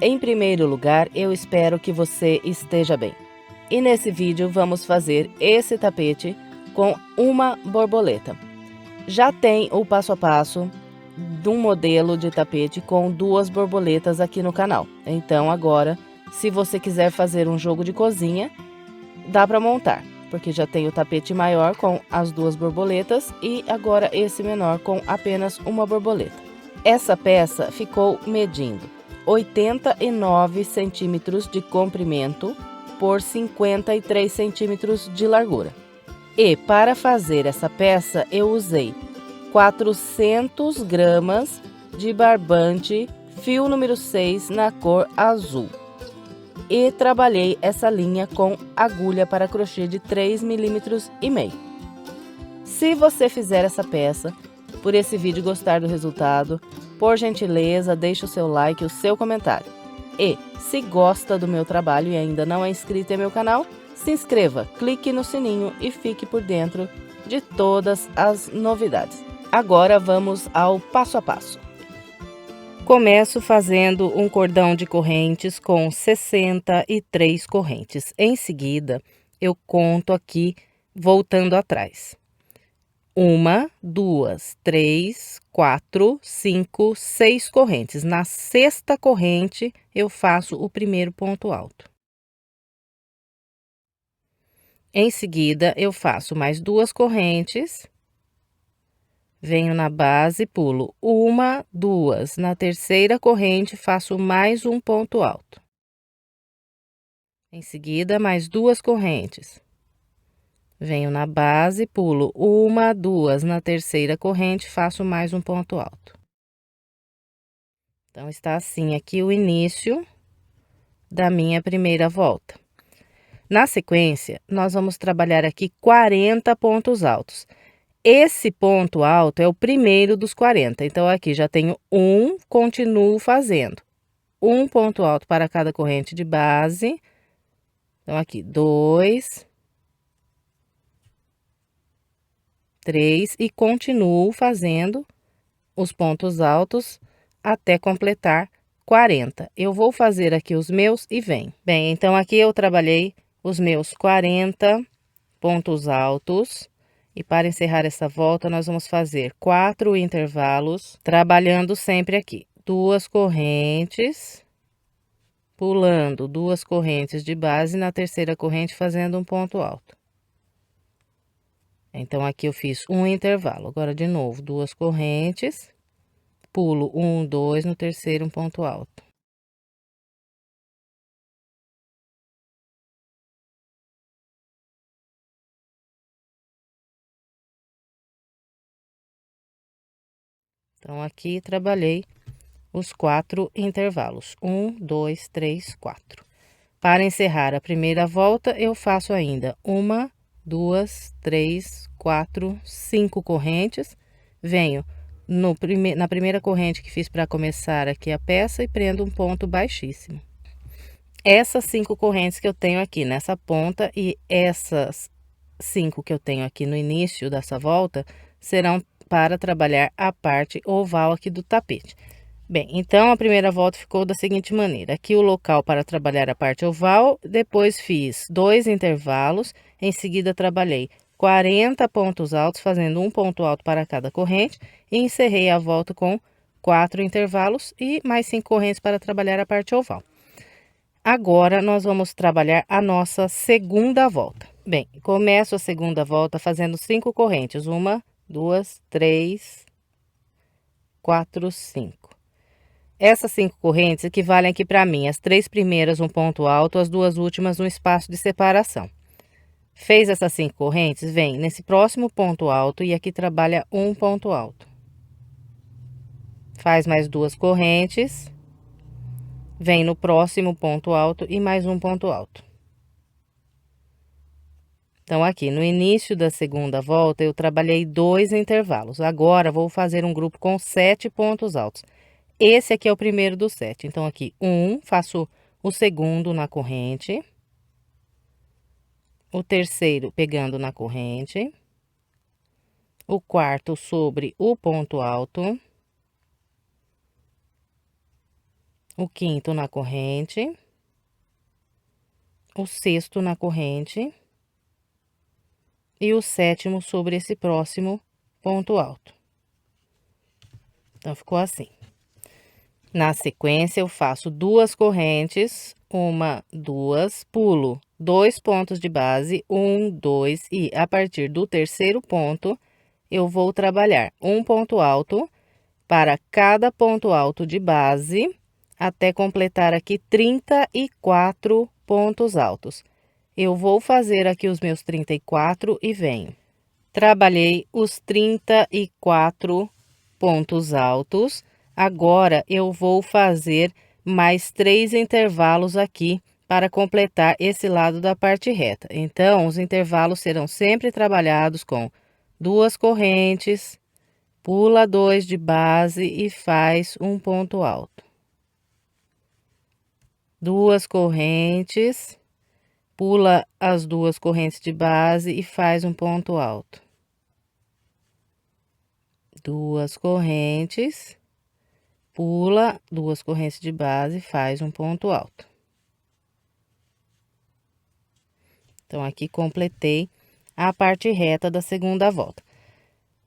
Em primeiro lugar, eu espero que você esteja bem. E nesse vídeo vamos fazer esse tapete com uma borboleta. Já tem o passo a passo de um modelo de tapete com 2 borboletas aqui no canal. Então agora, se você quiser fazer um jogo de cozinha, dá para montar, porque já tem o tapete maior com as 2 borboletas e agora esse menor com apenas uma borboleta. Essa peça ficou medindo 89 centímetros de comprimento por 53 centímetros de largura. E para fazer essa peça eu usei 400 gramas de barbante fio número 6 na cor azul. E trabalhei essa linha com agulha para crochê de 3,5 mm. Se você fizer essa peça, por esse vídeo gostar do resultado, por gentileza, deixe o seu like e o seu comentário. E, se gosta do meu trabalho e ainda não é inscrito em meu canal, se inscreva, clique no sininho e fique por dentro de todas as novidades. Agora vamos ao passo a passo. Começo fazendo um cordão de correntes com 63 correntes. Em seguida, eu conto aqui voltando atrás. 1, 2, 3, 4, 5, 6 correntes. Na 6ª corrente, eu faço o primeiro ponto alto. Em seguida, eu faço mais 2 correntes. Venho na base, pulo 1, 2. Na 3ª corrente, faço mais um ponto alto. Em seguida, mais 2 correntes. Venho na base, pulo 1, 2. Na 3ª corrente, faço mais um ponto alto. Então, está assim aqui o início da minha primeira volta. Na sequência, nós vamos trabalhar aqui 40 pontos altos. Esse ponto alto é o primeiro dos 40. Então, aqui já tenho um, continuo fazendo. Um ponto alto para cada corrente de base. Então, aqui, 2, 3 e continuo fazendo os pontos altos até completar 40. Eu vou fazer aqui os meus e vem. Bem, então aqui eu trabalhei os meus 40 pontos altos. E para encerrar essa volta, nós vamos fazer 4 intervalos, trabalhando sempre aqui. 2 correntes, pulando 2 correntes de base, na 3ª corrente fazendo um ponto alto. Então, aqui eu fiz um intervalo. Agora, de novo, 2 correntes, pulo 1, 2, no 3º um ponto alto. Então, aqui trabalhei os 4 intervalos. 1, 2, 3, 4. Para encerrar a primeira volta, eu faço ainda 1, 2, 3, 4, 5 correntes. Venho na primeira corrente que fiz para começar aqui a peça e prendo um ponto baixíssimo. Essas 5 correntes que eu tenho aqui nessa ponta e essas 5 que eu tenho aqui no início dessa volta serão para trabalhar a parte oval aqui do tapete. Bem, então a primeira volta ficou da seguinte maneira: aqui o local para trabalhar a parte oval, depois fiz 2 intervalos, em seguida trabalhei 40 pontos altos, fazendo um ponto alto para cada corrente, e encerrei a volta com 4 intervalos e mais 5 correntes para trabalhar a parte oval. Agora, nós vamos trabalhar a nossa segunda volta. Bem, começo a segunda volta fazendo 5 correntes. 1, 2, 3, 4, 5. Essas 5 correntes equivalem aqui para mim, as 3 primeiras um ponto alto, as 2 últimas um espaço de separação. Fez essas 5 correntes, vem nesse próximo ponto alto e aqui trabalha um ponto alto. Faz mais 2 correntes. Vem no próximo ponto alto e mais um ponto alto. Então, aqui no início da segunda volta, eu trabalhei 2 intervalos. Agora, vou fazer um grupo com 7 pontos altos. Esse aqui é o primeiro dos 7. Então, aqui, faço o segundo na corrente. O terceiro pegando na corrente. O quarto sobre o ponto alto. o quinto na corrente, o sexto na corrente e o sétimo sobre esse próximo ponto alto. Então, ficou assim. Na sequência, eu faço 2 correntes, 1, 2, pulo 2 pontos de base, 1, 2, e a partir do terceiro ponto, eu vou trabalhar um ponto alto para cada ponto alto de base, até completar aqui 34 pontos altos. Eu vou fazer aqui os meus 34 e venho. Trabalhei os 34 pontos altos. Agora, eu vou fazer mais 3 intervalos aqui para completar esse lado da parte reta. Então, os intervalos serão sempre trabalhados com 2 correntes, pula 2 de base e faz um ponto alto. 2 correntes, pula as 2 correntes de base e faz um ponto alto. 2 correntes, pula 2 correntes de base e faz um ponto alto. Então, aqui completei a parte reta da segunda volta.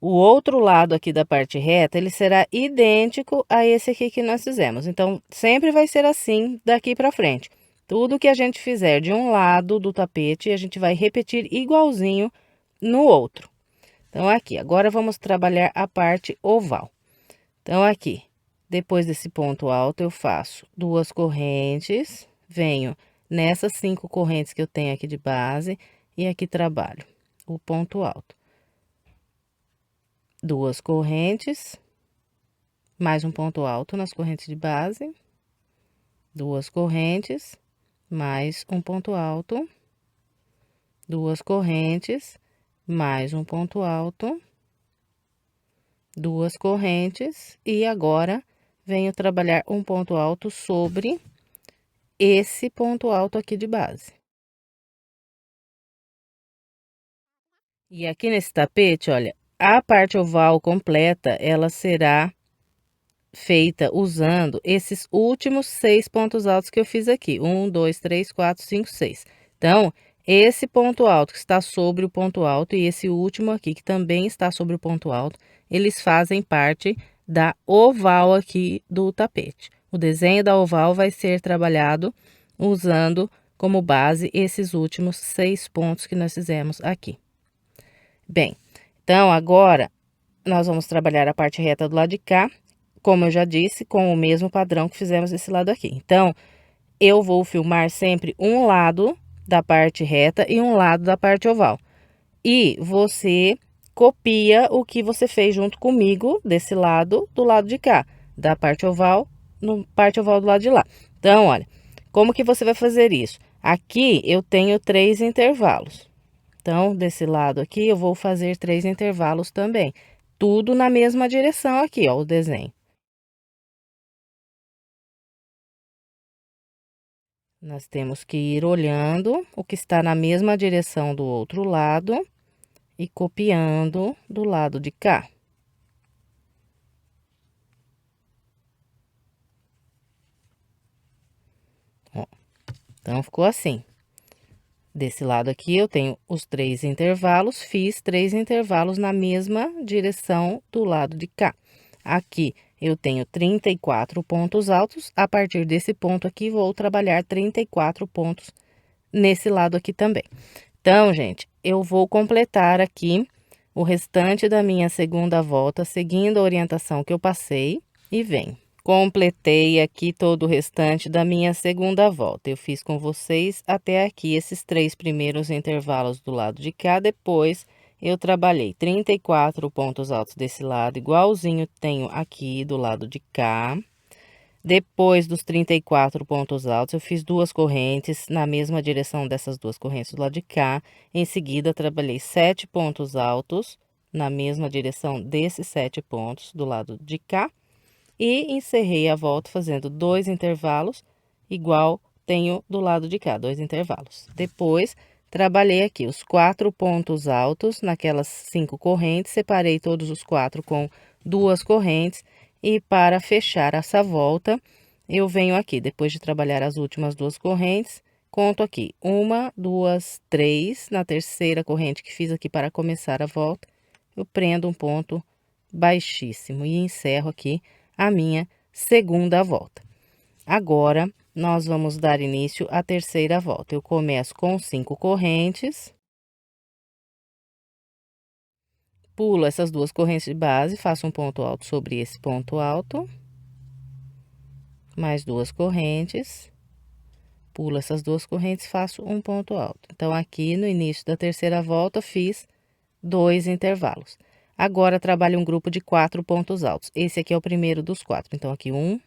O outro lado aqui da parte reta, ele será idêntico a esse aqui que nós fizemos. Então, sempre vai ser assim daqui para frente. Tudo que a gente fizer de um lado do tapete, a gente vai repetir igualzinho no outro. Então, aqui, agora vamos trabalhar a parte oval. Então, aqui, depois desse ponto alto, eu faço 2 correntes, venho nessas 5 correntes que eu tenho aqui de base e aqui trabalho o ponto alto. 2 correntes, mais um ponto alto nas correntes de base, 2 correntes, mais um ponto alto, 2 correntes, mais um ponto alto, 2 correntes, e agora venho trabalhar um ponto alto sobre esse ponto alto aqui de base. E aqui nesse tapete, olha, a parte oval completa, ela será feita usando esses últimos 6 pontos altos que eu fiz aqui. 1, 2, 3, 4, 5, 6. Então, esse ponto alto que está sobre o ponto alto e esse último aqui que também está sobre o ponto alto, eles fazem parte da oval aqui do tapete. O desenho da oval vai ser trabalhado usando como base esses últimos 6 pontos que nós fizemos aqui. Bem, então agora nós vamos trabalhar a parte reta do lado de cá, como eu já disse, com o mesmo padrão que fizemos desse lado aqui. Então, eu vou filmar sempre um lado da parte reta e um lado da parte oval. E você copia o que você fez junto comigo desse lado, do lado de cá, da parte oval, no parte oval do lado de lá. Então, olha, como que você vai fazer isso? Aqui eu tenho 3 intervalos. Então, desse lado aqui, eu vou fazer 3 intervalos também. Tudo na mesma direção aqui, ó, o desenho. Nós temos que ir olhando o que está na mesma direção do outro lado e copiando do lado de cá. Ó, então, ficou assim. Desse lado aqui, eu tenho os 3 intervalos, fiz 3 intervalos na mesma direção do lado de cá. Aqui, eu tenho 34 pontos altos, a partir desse ponto aqui, vou trabalhar 34 pontos nesse lado aqui também. Então, gente, eu vou completar aqui o restante da minha segunda volta, seguindo a orientação que eu passei, e venho. Completei aqui todo o restante da minha segunda volta. Eu fiz com vocês até aqui esses 3 primeiros intervalos do lado de cá, depois eu trabalhei 34 pontos altos desse lado, igualzinho tenho aqui do lado de cá. Depois dos 34 pontos altos, eu fiz 2 correntes na mesma direção dessas 2 correntes do lado de cá. Em seguida, trabalhei 7 pontos altos na mesma direção desses 7 pontos do lado de cá. E encerrei a volta fazendo 2 intervalos, igual tenho do lado de cá, 2 intervalos. Depois, trabalhei aqui os 4 pontos altos naquelas 5 correntes, separei todos os 4 com 2 correntes. E para fechar essa volta, eu venho aqui, depois de trabalhar as últimas duas correntes, conto aqui 1, 2, 3, na terceira corrente que fiz aqui para começar a volta, eu prendo um ponto baixíssimo e encerro aqui a minha segunda volta. Agora, nós vamos dar início à terceira volta. Eu começo com 5 correntes. Pulo essas duas correntes de base, faço um ponto alto sobre esse ponto alto. Mais duas correntes. Pulo essas duas correntes, faço um ponto alto. Então, aqui no início da terceira volta, fiz 2 intervalos. Agora, trabalho um grupo de 4 pontos altos. Esse aqui é o primeiro dos 4. Então, aqui 1.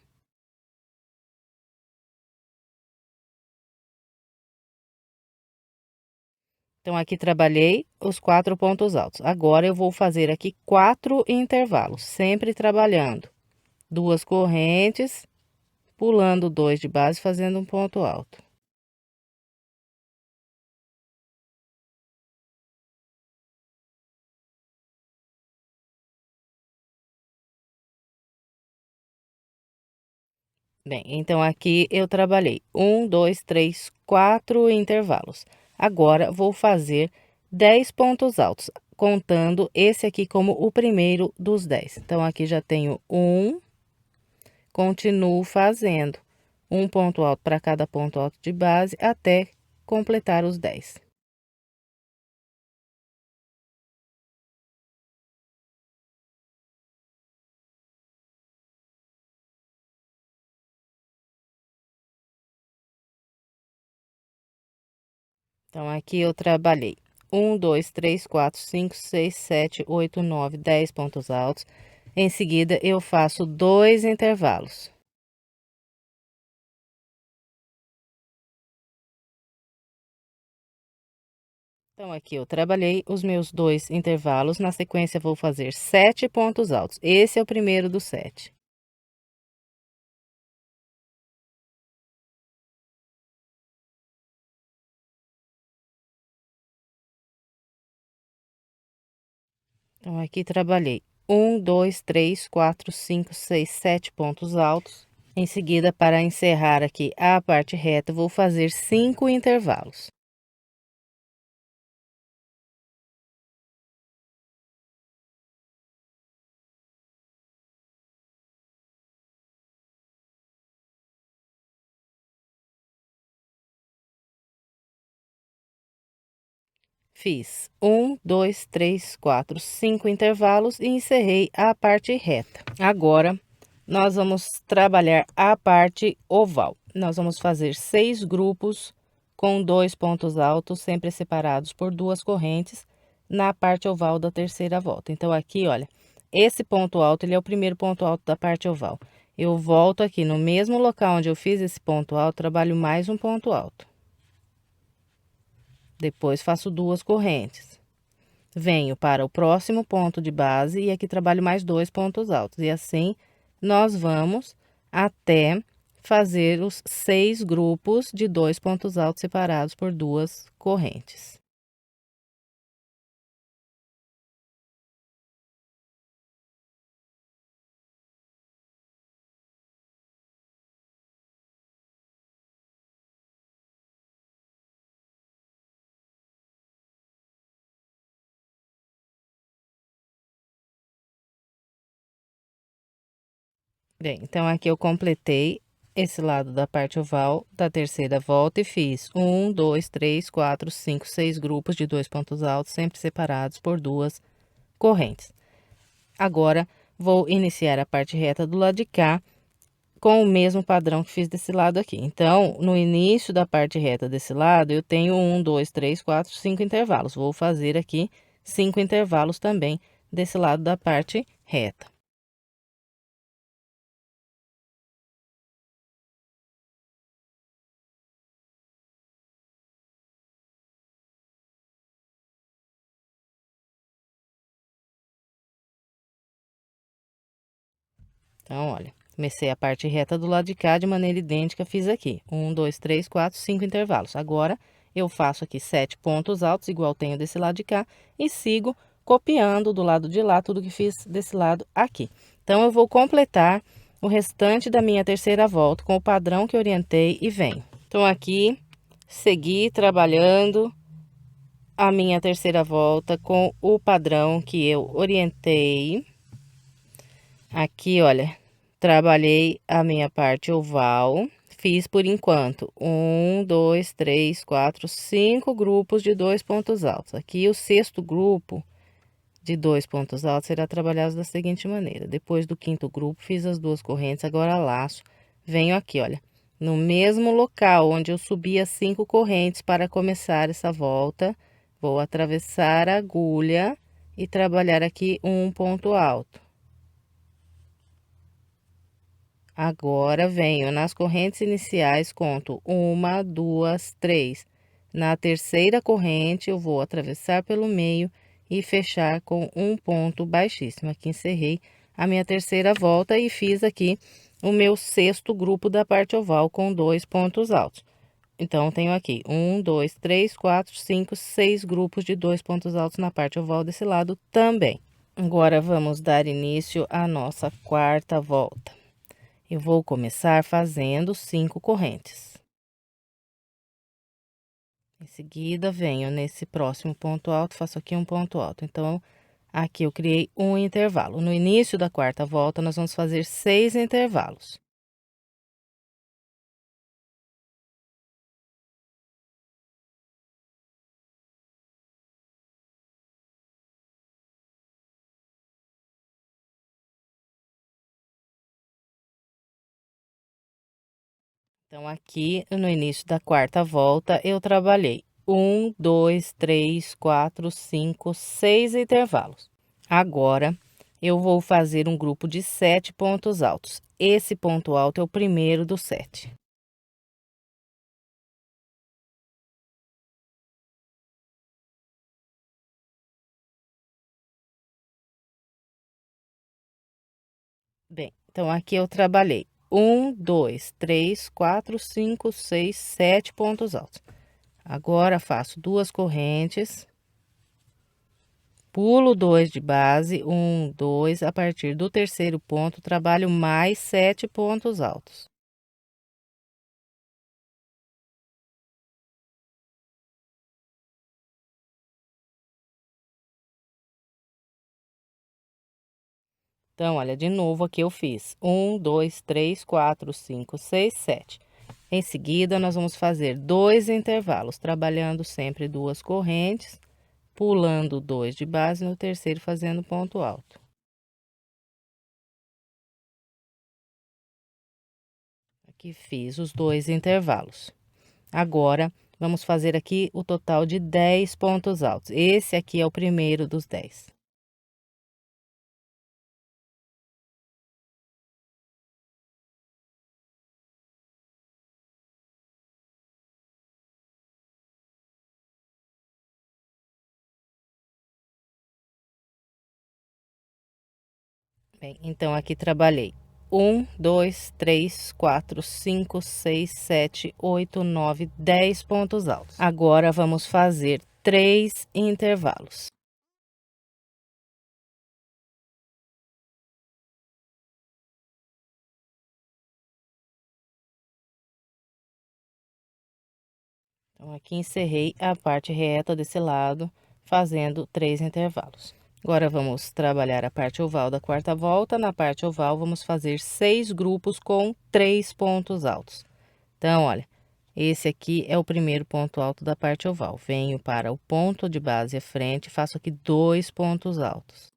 Então, aqui trabalhei os 4 pontos altos. Agora, eu vou fazer aqui 4 intervalos, sempre trabalhando 2 correntes, pulando 2 de base, fazendo um ponto alto. Bem, então aqui eu trabalhei 1, 2, 3, 4 intervalos. Agora, vou fazer 10 pontos altos, contando esse aqui como o primeiro dos 10. Então, aqui já tenho 1, continuo fazendo um ponto alto para cada ponto alto de base, até completar os 10. Então, aqui eu trabalhei 1, 2, 3, 4, 5, 6, 7, 8, 9, 10 pontos altos. Em seguida, eu faço 2 intervalos. Então, aqui eu trabalhei os meus 2 intervalos. Na sequência, vou fazer 7 pontos altos. Esse é o primeiro dos 7. Então, aqui trabalhei 1, 2, 3, 4, 5, 6, 7 pontos altos. Em seguida, para encerrar aqui a parte reta, vou fazer 5 intervalos. Fiz 1, 2, 3, 4, 5 intervalos e encerrei a parte reta. Agora, nós vamos trabalhar a parte oval. Nós vamos fazer 6 grupos com 2 pontos altos, sempre separados por 2 correntes, na parte oval da terceira volta. Então, aqui, olha, esse ponto alto, ele é o primeiro ponto alto da parte oval. Eu volto aqui no mesmo local onde eu fiz esse ponto alto, trabalho mais um ponto alto. Depois, faço 2 correntes. Venho para o próximo ponto de base e aqui trabalho mais 2 pontos altos. E assim, nós vamos até fazer os 6 grupos de 2 pontos altos separados por 2 correntes. Bem, então aqui eu completei esse lado da parte oval da terceira volta e fiz 1, 2, 3, 4, 5, 6 grupos de 2 pontos altos, sempre separados por 2 correntes. Agora, vou iniciar a parte reta do lado de cá, com o mesmo padrão que fiz desse lado aqui. Então, no início da parte reta desse lado, eu tenho 1, 2, 3, 4, 5 intervalos. Vou fazer aqui 5 intervalos também desse lado da parte reta. Então, olha, comecei a parte reta do lado de cá de maneira idêntica, fiz aqui 1, 2, 3, 4, 5 intervalos. Agora, eu faço aqui 7 pontos altos, igual tenho desse lado de cá, e sigo copiando do lado de lá tudo que fiz desse lado aqui. Então, eu vou completar o restante da minha terceira volta com o padrão que orientei e venho. Então, aqui, segui trabalhando a minha terceira volta com o padrão que eu orientei. Aqui, olha, trabalhei a minha parte oval, fiz por enquanto 1, 2, 3, 4, 5 grupos de 2 pontos altos. Aqui, o sexto grupo de 2 pontos altos será trabalhado da seguinte maneira: depois do quinto grupo, fiz as 2 correntes, agora laço, venho aqui, olha, no mesmo local onde eu subi as 5 correntes para começar essa volta, vou atravessar a agulha e trabalhar aqui um ponto alto. Agora, venho nas correntes iniciais, conto 1, 2, 3. Na terceira corrente, eu vou atravessar pelo meio e fechar com um ponto baixíssimo. Aqui, encerrei a minha terceira volta e fiz aqui o meu sexto grupo da parte oval com 2 pontos altos. Então, tenho aqui 1, 2, 3, 4, 5, 6 grupos de 2 pontos altos na parte oval desse lado também. Agora, vamos dar início à nossa quarta volta. Eu vou começar fazendo 5 correntes. Em seguida, venho nesse próximo ponto alto, faço aqui um ponto alto. Então, aqui eu criei um intervalo. No início da quarta volta, nós vamos fazer 6 intervalos. Então, aqui no início da quarta volta, eu trabalhei 1, 2, 3, 4, 5, 6 intervalos. Agora, eu vou fazer um grupo de 7 pontos altos. Esse ponto alto é o primeiro dos 7. Bem, então aqui eu trabalhei 1, 2, 3, 4, 5, 6, 7 pontos altos. Agora, faço 2 correntes, pulo 2 de base, 1, 2, a partir do terceiro ponto, trabalho mais 7 pontos altos. Então, olha, de novo aqui eu fiz 1, 2, 3, 4, 5, 6, 7. Em seguida, nós vamos fazer 2 intervalos, trabalhando sempre 2 correntes, pulando 2 de base, no terceiro fazendo ponto alto. Aqui fiz os 2 intervalos. Agora, vamos fazer aqui o total de 10 pontos altos. Esse aqui é o primeiro dos 10. Bem, então aqui trabalhei 1, 2, 3, 4, 5, 6, 7, 8, 9, 10 pontos altos. Agora, vamos fazer 3 intervalos. Então, aqui encerrei a parte reta desse lado, fazendo 3 intervalos. Agora, vamos trabalhar a parte oval da quarta volta. Na parte oval, vamos fazer 6 grupos com 3 pontos altos. Então, olha, esse aqui é o primeiro ponto alto da parte oval. Venho para o ponto de base à frente, faço aqui 2 pontos altos.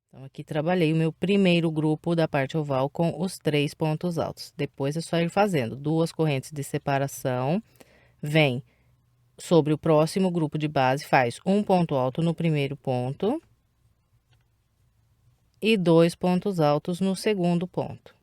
Então, aqui trabalhei o meu primeiro grupo da parte oval com os 3 pontos altos. Depois é só ir fazendo 2 correntes de separação, vem sobre o próximo grupo de base, faz um ponto alto no primeiro ponto e 2 pontos altos no segundo ponto.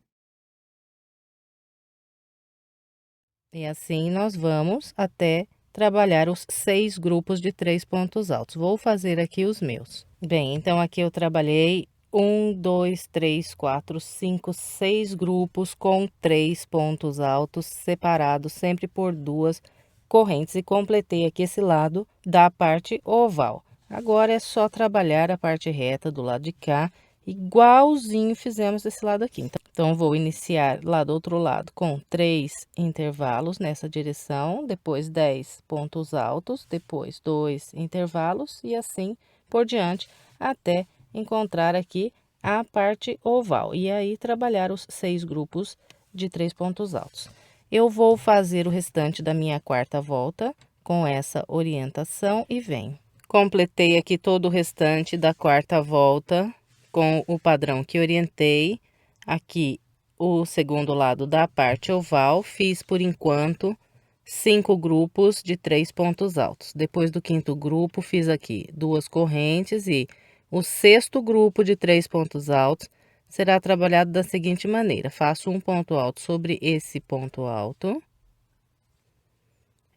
E assim nós vamos até trabalhar os 6 grupos de 3 pontos altos. Vou fazer aqui os meus. Bem, então aqui eu trabalhei 1, 2, 3, 4, 5, 6 grupos com 3 pontos altos separados sempre por 2 correntes e completei aqui esse lado da parte oval. Agora é só trabalhar a parte reta do lado de cá igualzinho fizemos desse lado aqui. Então, vou iniciar lá do outro lado com 3 intervalos nessa direção, depois 10 pontos altos, depois 2 intervalos e assim por diante, até encontrar aqui a parte oval. E aí, trabalhar os 6 grupos de 3 pontos altos. Eu vou fazer o restante da minha quarta volta com essa orientação e venho. Completei aqui todo o restante da quarta volta com o padrão que orientei. Aqui o segundo lado da parte oval, fiz por enquanto 5 grupos de 3 pontos altos. Depois do quinto grupo, fiz aqui 2 correntes e o sexto grupo de 3 pontos altos será trabalhado da seguinte maneira: faço um ponto alto sobre esse ponto alto.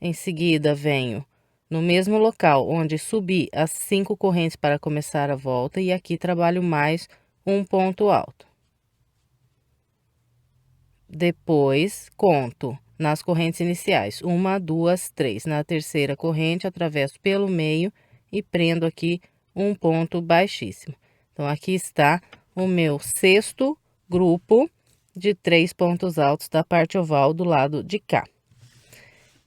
Em seguida, venho no mesmo local onde subi as 5 correntes para começar a volta e aqui trabalho mais um ponto alto. Depois, conto nas correntes iniciais, 1, 2, 3. Na terceira corrente, atravesso pelo meio e prendo aqui um ponto baixíssimo. Então, aqui está o meu sexto grupo de 3 pontos altos da parte oval do lado de cá.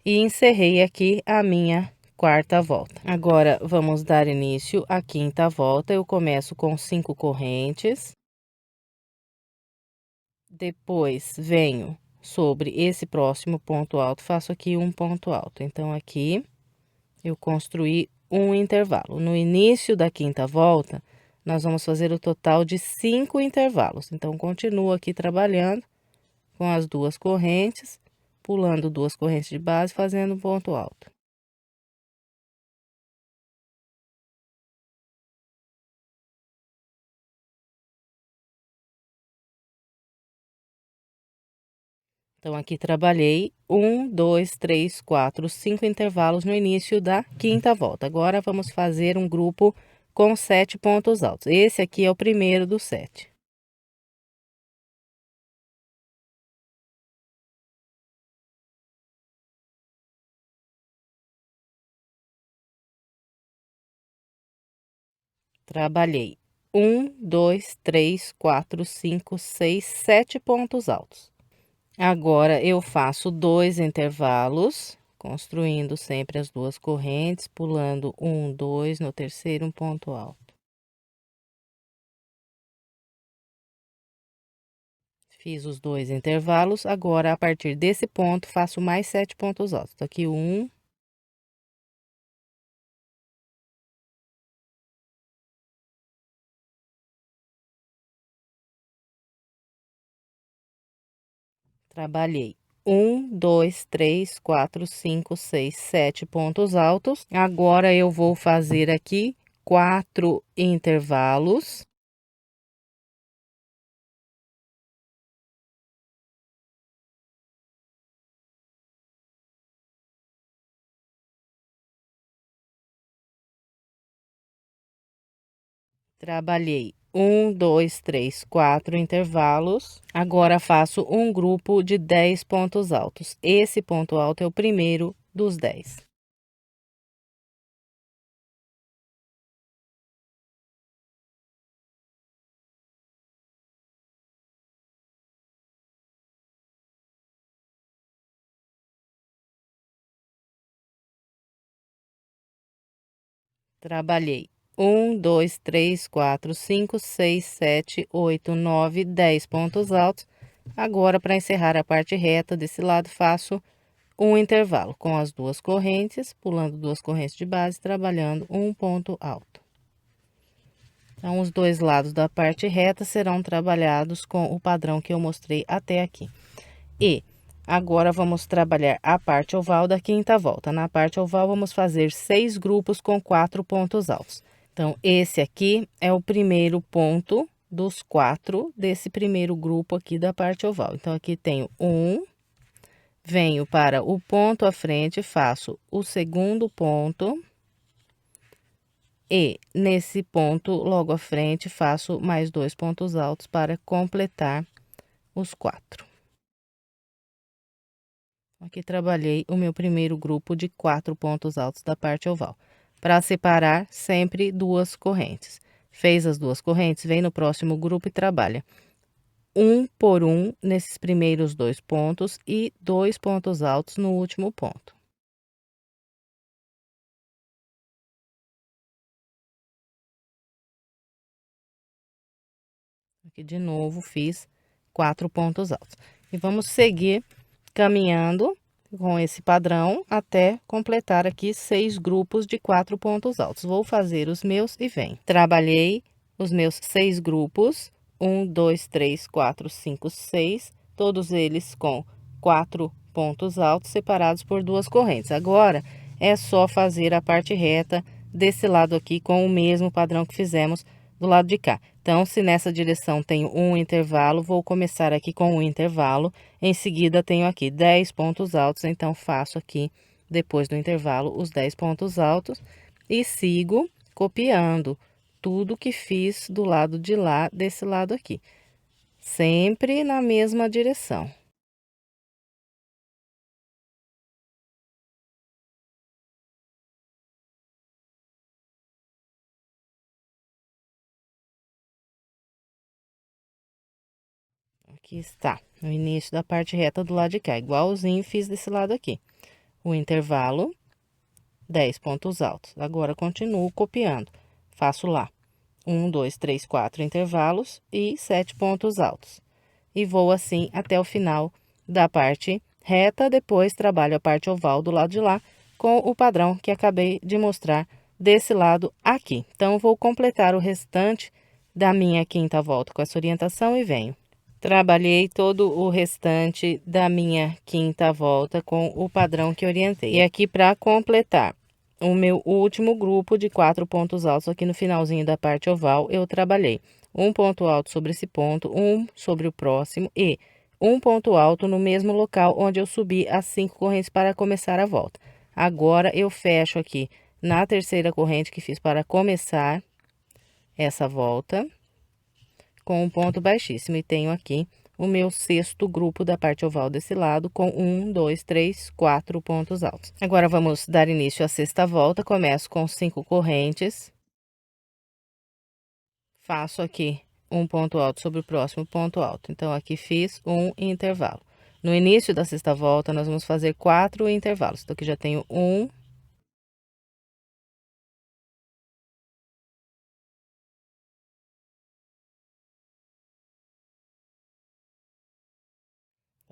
E encerrei aqui a minha quarta volta. Agora, vamos dar início à quinta volta. Eu começo com 5 correntes. Depois, venho sobre esse próximo ponto alto, faço aqui um ponto alto. Então, aqui, eu construí um intervalo. No início da quinta volta, nós vamos fazer o total de 5 intervalos. Então, continuo aqui trabalhando com as 2 correntes, pulando 2 correntes de base, fazendo um ponto alto. Então, aqui trabalhei 1, 2, 3, 4, 5 intervalos no início da quinta volta. Agora, vamos fazer um grupo com 7 pontos altos. Esse aqui é o primeiro dos 7. Trabalhei 1, 2, 3, 4, 5, 6, 7 pontos altos. Agora, eu faço 2 intervalos, construindo sempre as 2 correntes, pulando 1, 2, no terceiro um ponto alto. Fiz os 2 intervalos, agora a partir desse ponto faço mais 7 pontos altos. Tô aqui 1, trabalhei 1, 2, 3, 4, 5, 6, 7 pontos altos. Agora eu vou fazer aqui 4 intervalos. Trabalhei 1, 2, 3, 4 intervalos. Agora faço um grupo de 10 pontos altos. Esse ponto alto é o primeiro dos 10. Trabalhei 1, 2, 3, 4, 5, 6, 7, 8, 9, 10 pontos altos. Agora, para encerrar a parte reta desse lado, faço um intervalo com as 2 correntes, pulando 2 correntes de base, trabalhando um ponto alto. Então, os 2 lados da parte reta serão trabalhados com o padrão que eu mostrei até aqui. E agora, vamos trabalhar a parte oval da quinta volta. Na parte oval, vamos fazer 6 grupos com 4 pontos altos. Então, esse aqui é o primeiro ponto dos 4 desse primeiro grupo aqui da parte oval. Então, aqui tenho 1, venho para o ponto à frente, faço o segundo ponto. E nesse ponto, logo à frente, faço mais 2 pontos altos para completar os 4. Aqui trabalhei o meu primeiro grupo de 4 pontos altos da parte oval. Para separar, sempre 2 correntes. Fez as 2 correntes, vem no próximo grupo e trabalha um por um nesses primeiros 2 pontos e 2 pontos altos no último ponto. Aqui de novo fiz 4 pontos altos. E vamos seguir caminhando com esse padrão até completar aqui 6 grupos de 4 pontos altos. Vou fazer os meus e venho. Trabalhei os meus 6 grupos, 1, 2, 3, 4, 5, 6, todos eles com 4 pontos altos separados por 2 correntes. Agora é só fazer a parte reta desse lado aqui com o mesmo padrão que fizemos do lado de cá. Então, se nessa direção tenho um intervalo, vou começar aqui com um intervalo. Em seguida, tenho aqui 10 pontos altos, então faço aqui, depois do intervalo, os 10 pontos altos e sigo copiando tudo que fiz do lado de lá, desse lado aqui. Sempre na mesma direção. Aqui está, no início da parte reta do lado de cá, igualzinho fiz desse lado aqui. O intervalo, 10 pontos altos. Agora, continuo copiando. Faço lá, 1, 2, 3, 4 intervalos e 7 pontos altos. E vou assim até o final da parte reta, depois trabalho a parte oval do lado de lá com o padrão que acabei de mostrar desse lado aqui. Então, vou completar o restante da minha quinta volta com essa orientação e venho. Trabalhei todo o restante da minha quinta volta com o padrão que orientei. E aqui para completar o meu último grupo de 4 pontos altos aqui no finalzinho da parte oval, eu trabalhei um ponto alto sobre esse ponto, um sobre o próximo e um ponto alto no mesmo local onde eu subi as 5 correntes para começar a volta. Agora, eu fecho aqui na terceira corrente que fiz para começar essa volta com um ponto baixíssimo e tenho aqui o meu sexto grupo da parte oval desse lado com 1, 2, 3, 4 pontos altos. Agora, vamos dar início à sexta volta. Começo com 5 correntes. Faço aqui um ponto alto sobre o próximo ponto alto. Então, aqui fiz um intervalo. No início da sexta volta, nós vamos fazer 4 intervalos. Então, aqui já tenho um.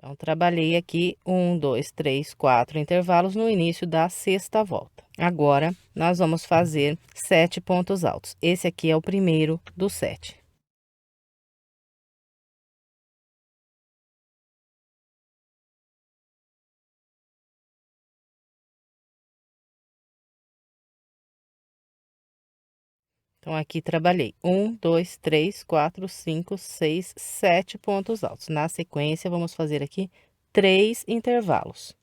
Então, trabalhei aqui 1, 2, 3, 4 intervalos no início da sexta volta. Agora, nós vamos fazer 7 pontos altos. Esse aqui é o primeiro dos 7. Então, aqui trabalhei 1, 2, 3, 4, 5, 6, 7 pontos altos. Na sequência, vamos fazer aqui 3 intervalos.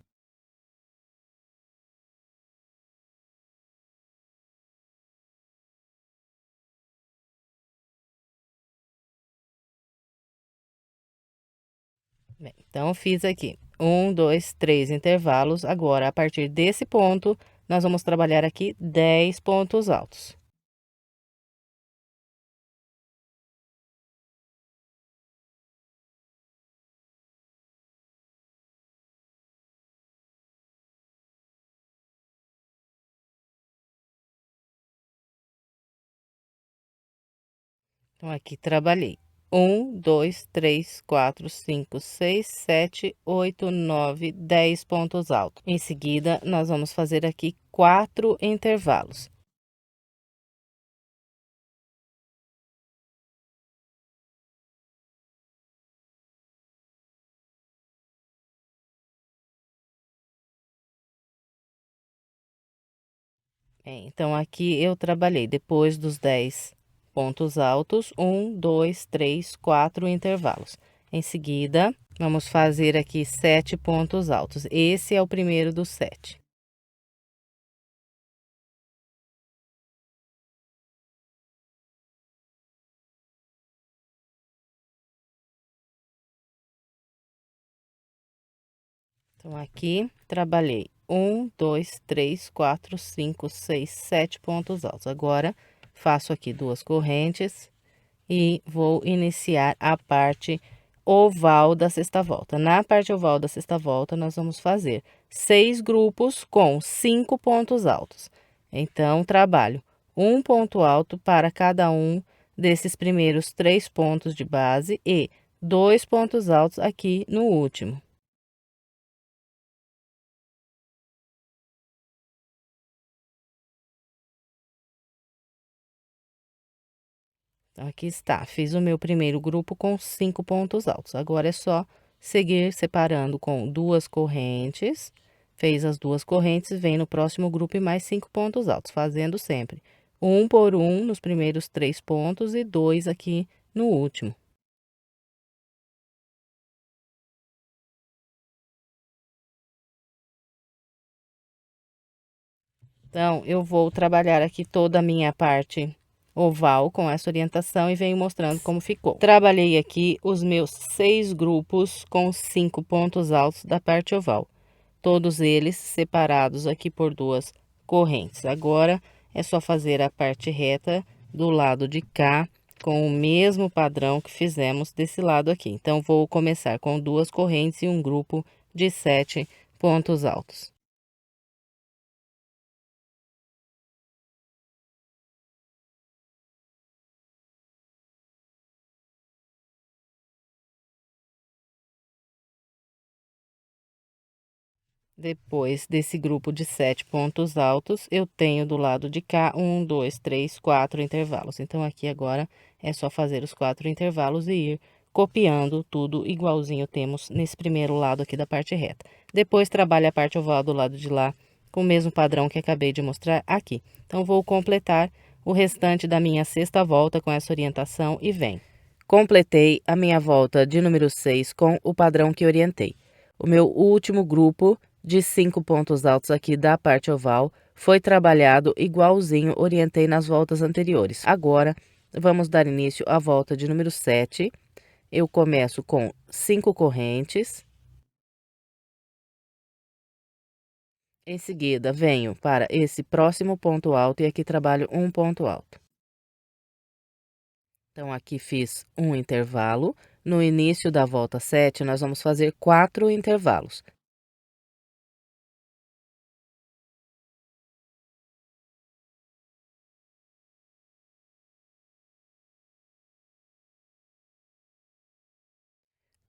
Bem, então, fiz aqui 1, 2, 3 intervalos. Agora, a partir desse ponto, nós vamos trabalhar aqui 10 pontos altos. Então, aqui trabalhei 1, 2, 3, 4, 5, 6, 7, 8, 9, 10 pontos altos. Em seguida, nós vamos fazer aqui 4 intervalos. Então, aqui eu trabalhei depois dos 10 pontos altos, 1, 2, 3, 4 intervalos. Em seguida, vamos fazer aqui 7 pontos altos. Esse é o primeiro dos 7. Então, aqui trabalhei 1, 2, 3, 4, 5, 6, 7 pontos altos. Agora, faço aqui 2 correntes e vou iniciar a parte oval da sexta volta. Na parte oval da sexta volta, nós vamos fazer 6 grupos com 5 pontos altos. Então, trabalho um ponto alto para cada um desses primeiros 3 pontos de base e 2 pontos altos aqui no último. Então, aqui está, fiz o meu primeiro grupo com 5 pontos altos. Agora é só seguir separando com 2 correntes. Fez as 2 correntes, vem no próximo grupo e mais 5 pontos altos, fazendo sempre um por um nos primeiros 3 pontos e 2 aqui no último. Então, eu vou trabalhar aqui toda a minha parte oval com essa orientação e venho mostrando como ficou. Trabalhei aqui os meus 6 grupos com 5 pontos altos da parte oval. Todos eles separados aqui por 2 correntes. Agora, é só fazer a parte reta do lado de cá, com o mesmo padrão que fizemos desse lado aqui. Então, vou começar com 2 correntes e um grupo de 7 pontos altos. Depois desse grupo de 7 pontos altos, eu tenho do lado de cá 1, 2, 3, 4 intervalos. Então, aqui agora é só fazer os 4 intervalos e ir copiando tudo igualzinho temos nesse primeiro lado aqui da parte reta. Depois, trabalho a parte oval do lado de lá com o mesmo padrão que acabei de mostrar aqui. Então, vou completar o restante da minha sexta volta com essa orientação e vem. Completei a minha volta de número 6 com o padrão que orientei. O meu último grupo de 5 pontos altos aqui da parte oval foi trabalhado igualzinho orientei nas voltas anteriores. Agora, vamos dar início à volta de número 7. Eu começo com 5 correntes. Em seguida, venho para esse próximo ponto alto e aqui trabalho um ponto alto. Então, aqui fiz um intervalo. No início da volta 7, nós vamos fazer 4 intervalos.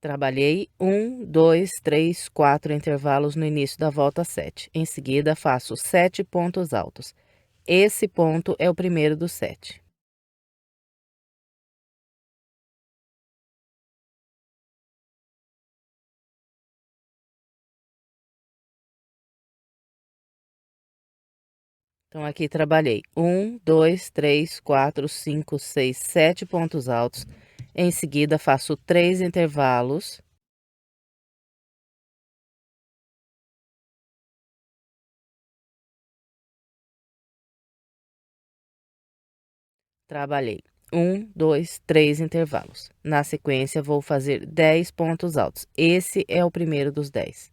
Trabalhei 1, 2, 3, 4 intervalos no início da volta 7. Em seguida, faço 7 pontos altos. Esse ponto é o primeiro dos 7. Então, aqui trabalhei 1, 2, 3, 4, 5, 6, 7 pontos altos. Em seguida, faço 3 intervalos. Trabalhei 1, 2, 3 intervalos. Na sequência, vou fazer 10 pontos altos. Esse é o primeiro dos 10.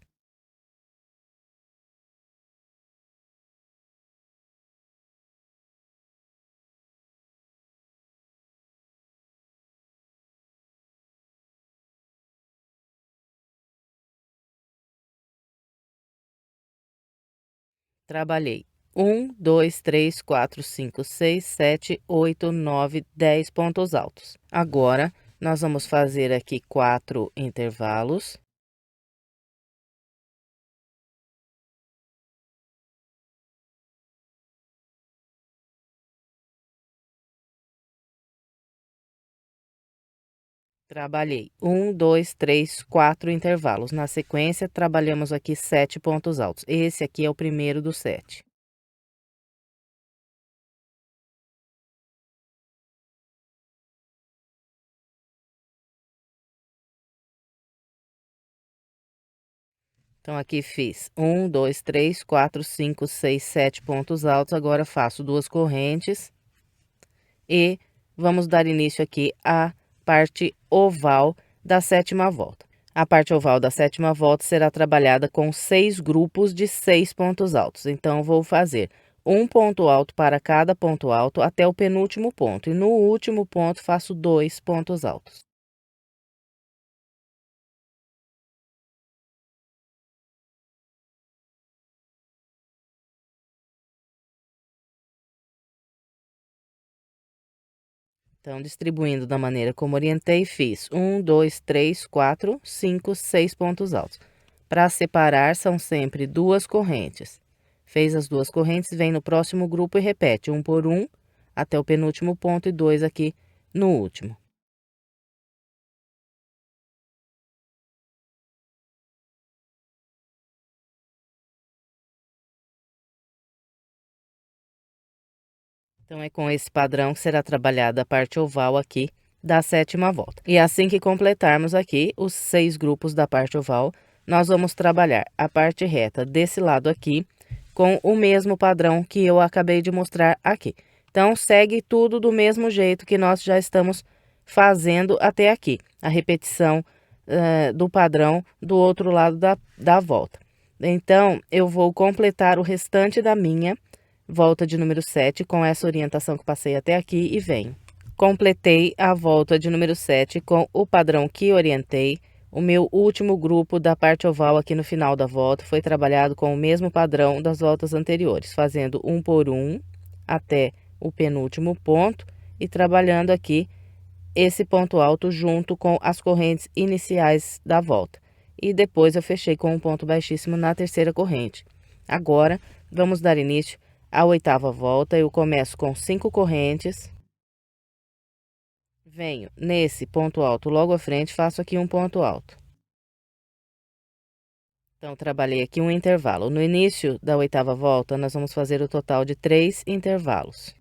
Trabalhei 1, 2, 3, 4, 5, 6, 7, 8, 9, 10 pontos altos. Agora, nós vamos fazer aqui 4 intervalos. Trabalhei 1, 2, 3, 4 intervalos. Na sequência, trabalhamos aqui 7 pontos altos. Esse aqui é o primeiro dos 7. Então, aqui fiz 1, 2, 3, 4, 5, 6, 7 pontos altos. Agora, faço 2 correntes e vamos dar início aqui à parte oval da sétima volta. A parte oval da sétima volta será trabalhada com 6 grupos de 6 pontos altos. Então, vou fazer um ponto alto para cada ponto alto até o penúltimo ponto, e no último ponto faço 2 pontos altos. Então, distribuindo da maneira como orientei, fiz 1, 2, 3, 4, 5, 6 pontos altos. Para separar, são sempre 2 correntes. Fez as 2 correntes, vem no próximo grupo e repete 1 por 1 até o penúltimo ponto e 2 aqui no último. Então, é com esse padrão que será trabalhada a parte oval aqui da 7ª volta. E assim que completarmos aqui os 6 grupos da parte oval, nós vamos trabalhar a parte reta desse lado aqui com o mesmo padrão que eu acabei de mostrar aqui. Então, segue tudo do mesmo jeito que nós já estamos fazendo até aqui. A repetição do padrão do outro lado da volta. Então, eu vou completar o restante da minha volta de número 7 com essa orientação que passei até aqui e venho. Completei a volta de número 7 com o padrão que orientei. O meu último grupo da parte oval aqui no final da volta foi trabalhado com o mesmo padrão das voltas anteriores, fazendo 1 por 1 até o penúltimo ponto e trabalhando aqui esse ponto alto junto com as correntes iniciais da volta. E depois eu fechei com um ponto baixíssimo na terceira corrente. Agora, vamos dar início à 8ª volta. Eu começo com 5 correntes. Venho nesse ponto alto logo à frente, faço aqui um ponto alto. Então, trabalhei aqui um intervalo. No início da 8ª volta, nós vamos fazer o total de 3 intervalos.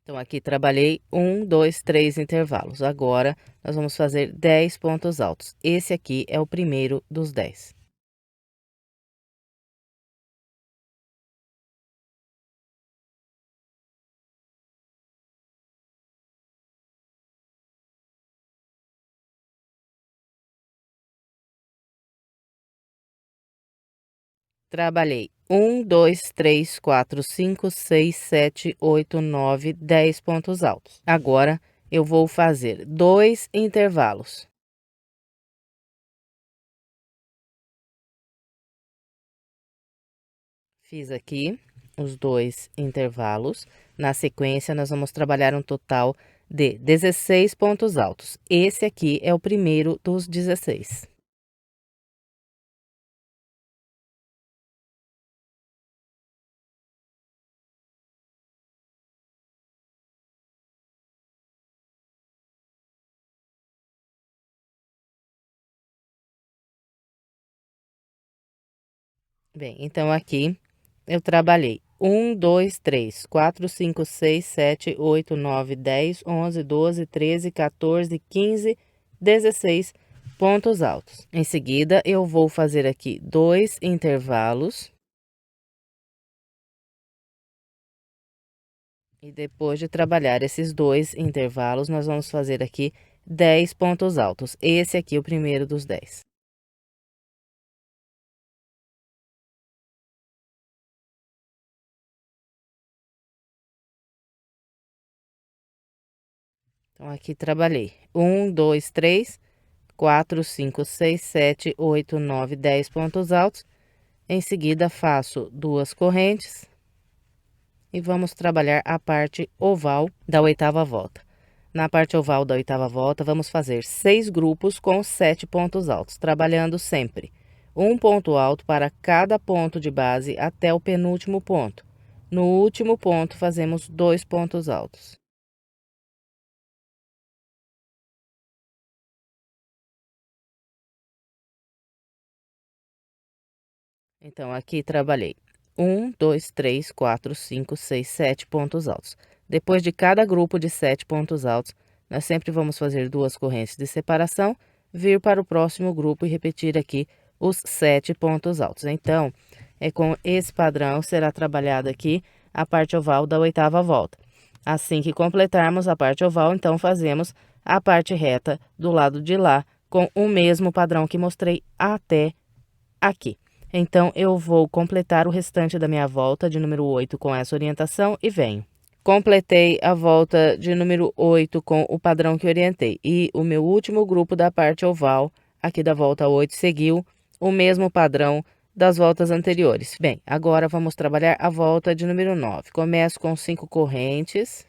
Então, aqui trabalhei 1, 2, 3 intervalos. Agora, nós vamos fazer 10 pontos altos. Esse aqui é o primeiro dos 10. Trabalhei 1, 2, 3, 4, 5, 6, 7, 8, 9, 10 pontos altos. Agora, eu vou fazer 2 intervalos. Fiz aqui os 2 intervalos. Na sequência, nós vamos trabalhar um total de 16 pontos altos. Esse aqui é o primeiro dos 16. Bem, então aqui eu trabalhei 1, 2, 3, 4, 5, 6, 7, 8, 9, 10, 11, 12, 13, 14, 15, 16 pontos altos. Em seguida, eu vou fazer aqui 2 intervalos. E depois de trabalhar esses 2 intervalos, nós vamos fazer aqui 10 pontos altos. Esse aqui é o primeiro dos 10. Então, aqui trabalhei 1, 2, 3, 4, 5, 6, 7, 8, 9, 10 pontos altos. Em seguida, faço 2 correntes e vamos trabalhar a parte oval da 8ª volta. Na parte oval da 8ª volta, vamos fazer 6 grupos com 7 pontos altos, trabalhando sempre um ponto alto para cada ponto de base até o penúltimo ponto. No último ponto, fazemos 2 pontos altos. Então, aqui trabalhei 1, 2, 3, 4, 5, 6, 7 pontos altos. Depois de cada grupo de 7 pontos altos, nós sempre vamos fazer 2 correntes de separação, vir para o próximo grupo e repetir aqui os 7 pontos altos. Então, é com esse padrão será trabalhada aqui a parte oval da 8ª volta. Assim que completarmos a parte oval, então fazemos a parte reta do lado de lá com o mesmo padrão que mostrei até aqui. Então, eu vou completar o restante da minha volta de número 8 com essa orientação e venho. Completei a volta de número 8 com o padrão que orientei. E o meu último grupo da parte oval, aqui da volta 8, seguiu o mesmo padrão das voltas anteriores. Bem, agora vamos trabalhar a volta de número 9. Começo com 5 correntes.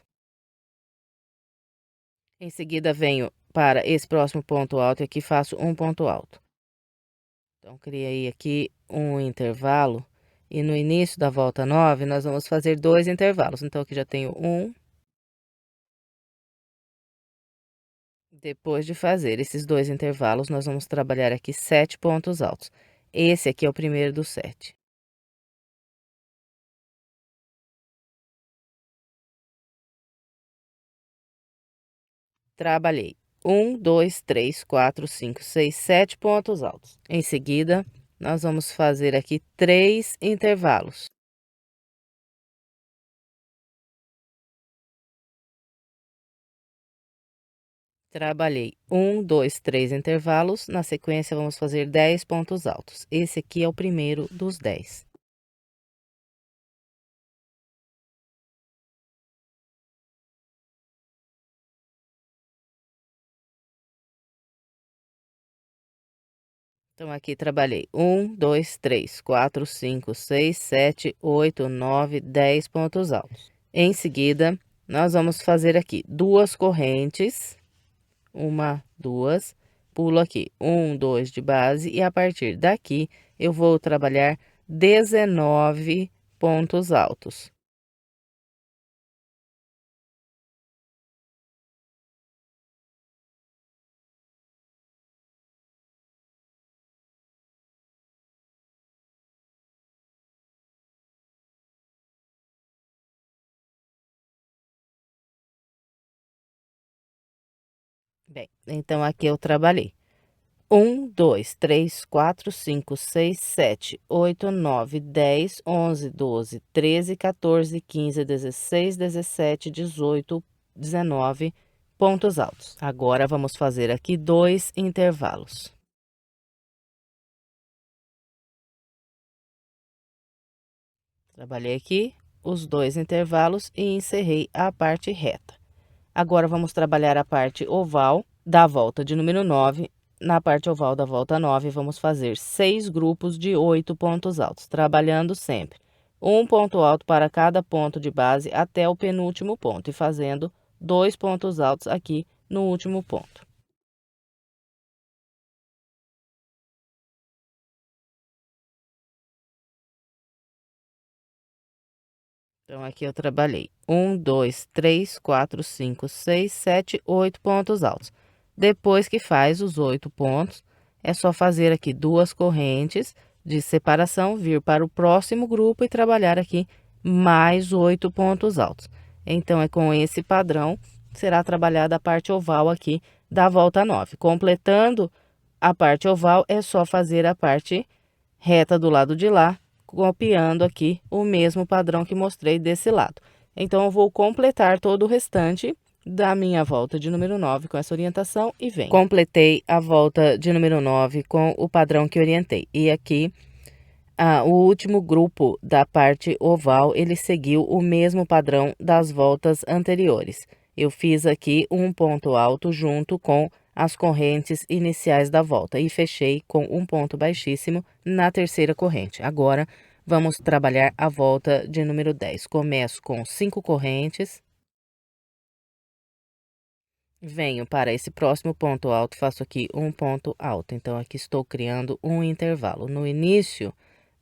Em seguida, venho para esse próximo ponto alto e aqui faço um ponto alto. Então, criei aqui um intervalo e no início da volta 9, nós vamos fazer 2 intervalos. Então, aqui já tenho um. Depois de fazer esses 2 intervalos, nós vamos trabalhar aqui 7 pontos altos. Esse aqui é o primeiro dos 7. Trabalhei 1, 2, 3, 4, 5, 6, 7 pontos altos. Em seguida, nós vamos fazer aqui 3 intervalos. Trabalhei 1, 2, 3 intervalos. Na sequência, vamos fazer 10 pontos altos. Esse aqui é o primeiro dos 10. Então, aqui trabalhei 1, 2, 3, 4, 5, 6, 7, 8, 9, 10 pontos altos. Em seguida, nós vamos fazer aqui 2 correntes, 1, 2, pulo aqui 1, 2 de base e a partir daqui eu vou trabalhar 19 pontos altos. Bem, então aqui eu trabalhei 1, 2, 3, 4, 5, 6, 7, 8, 9, 10, 11, 12, 13, 14, 15, 16, 17, 18, 19 pontos altos. Agora vamos fazer aqui 2 intervalos. Trabalhei aqui os 2 intervalos e encerrei a parte reta. Agora vamos trabalhar a parte oval da volta de número 9. Na parte oval da volta 9, vamos fazer 6 grupos de 8 pontos altos, trabalhando sempre um ponto alto para cada ponto de base até o penúltimo ponto e fazendo 2 pontos altos aqui no último ponto. Então, aqui eu trabalhei 1, 2, 3, 4, 5, 6, 7, 8 pontos altos. Depois que faz os 8 pontos, é só fazer aqui 2 correntes de separação, vir para o próximo grupo e trabalhar aqui mais 8 pontos altos. Então, é com esse padrão, será trabalhada a parte oval aqui da volta 9. Completando a parte oval, é só fazer a parte reta do lado de lá, copiando aqui o mesmo padrão que mostrei desse lado. Então, eu vou completar todo o restante da minha volta de número 9 com essa orientação e venho. Completei a volta de número 9 com o padrão que orientei. E aqui, o último grupo da parte oval, ele seguiu o mesmo padrão das voltas anteriores. Eu fiz aqui um ponto alto junto com as correntes iniciais da volta e fechei com um ponto baixíssimo na terceira corrente. Agora, vamos trabalhar a volta de número 10. Começo com 5 correntes. Venho para esse próximo ponto alto, faço aqui um ponto alto. Então, aqui estou criando um intervalo. No início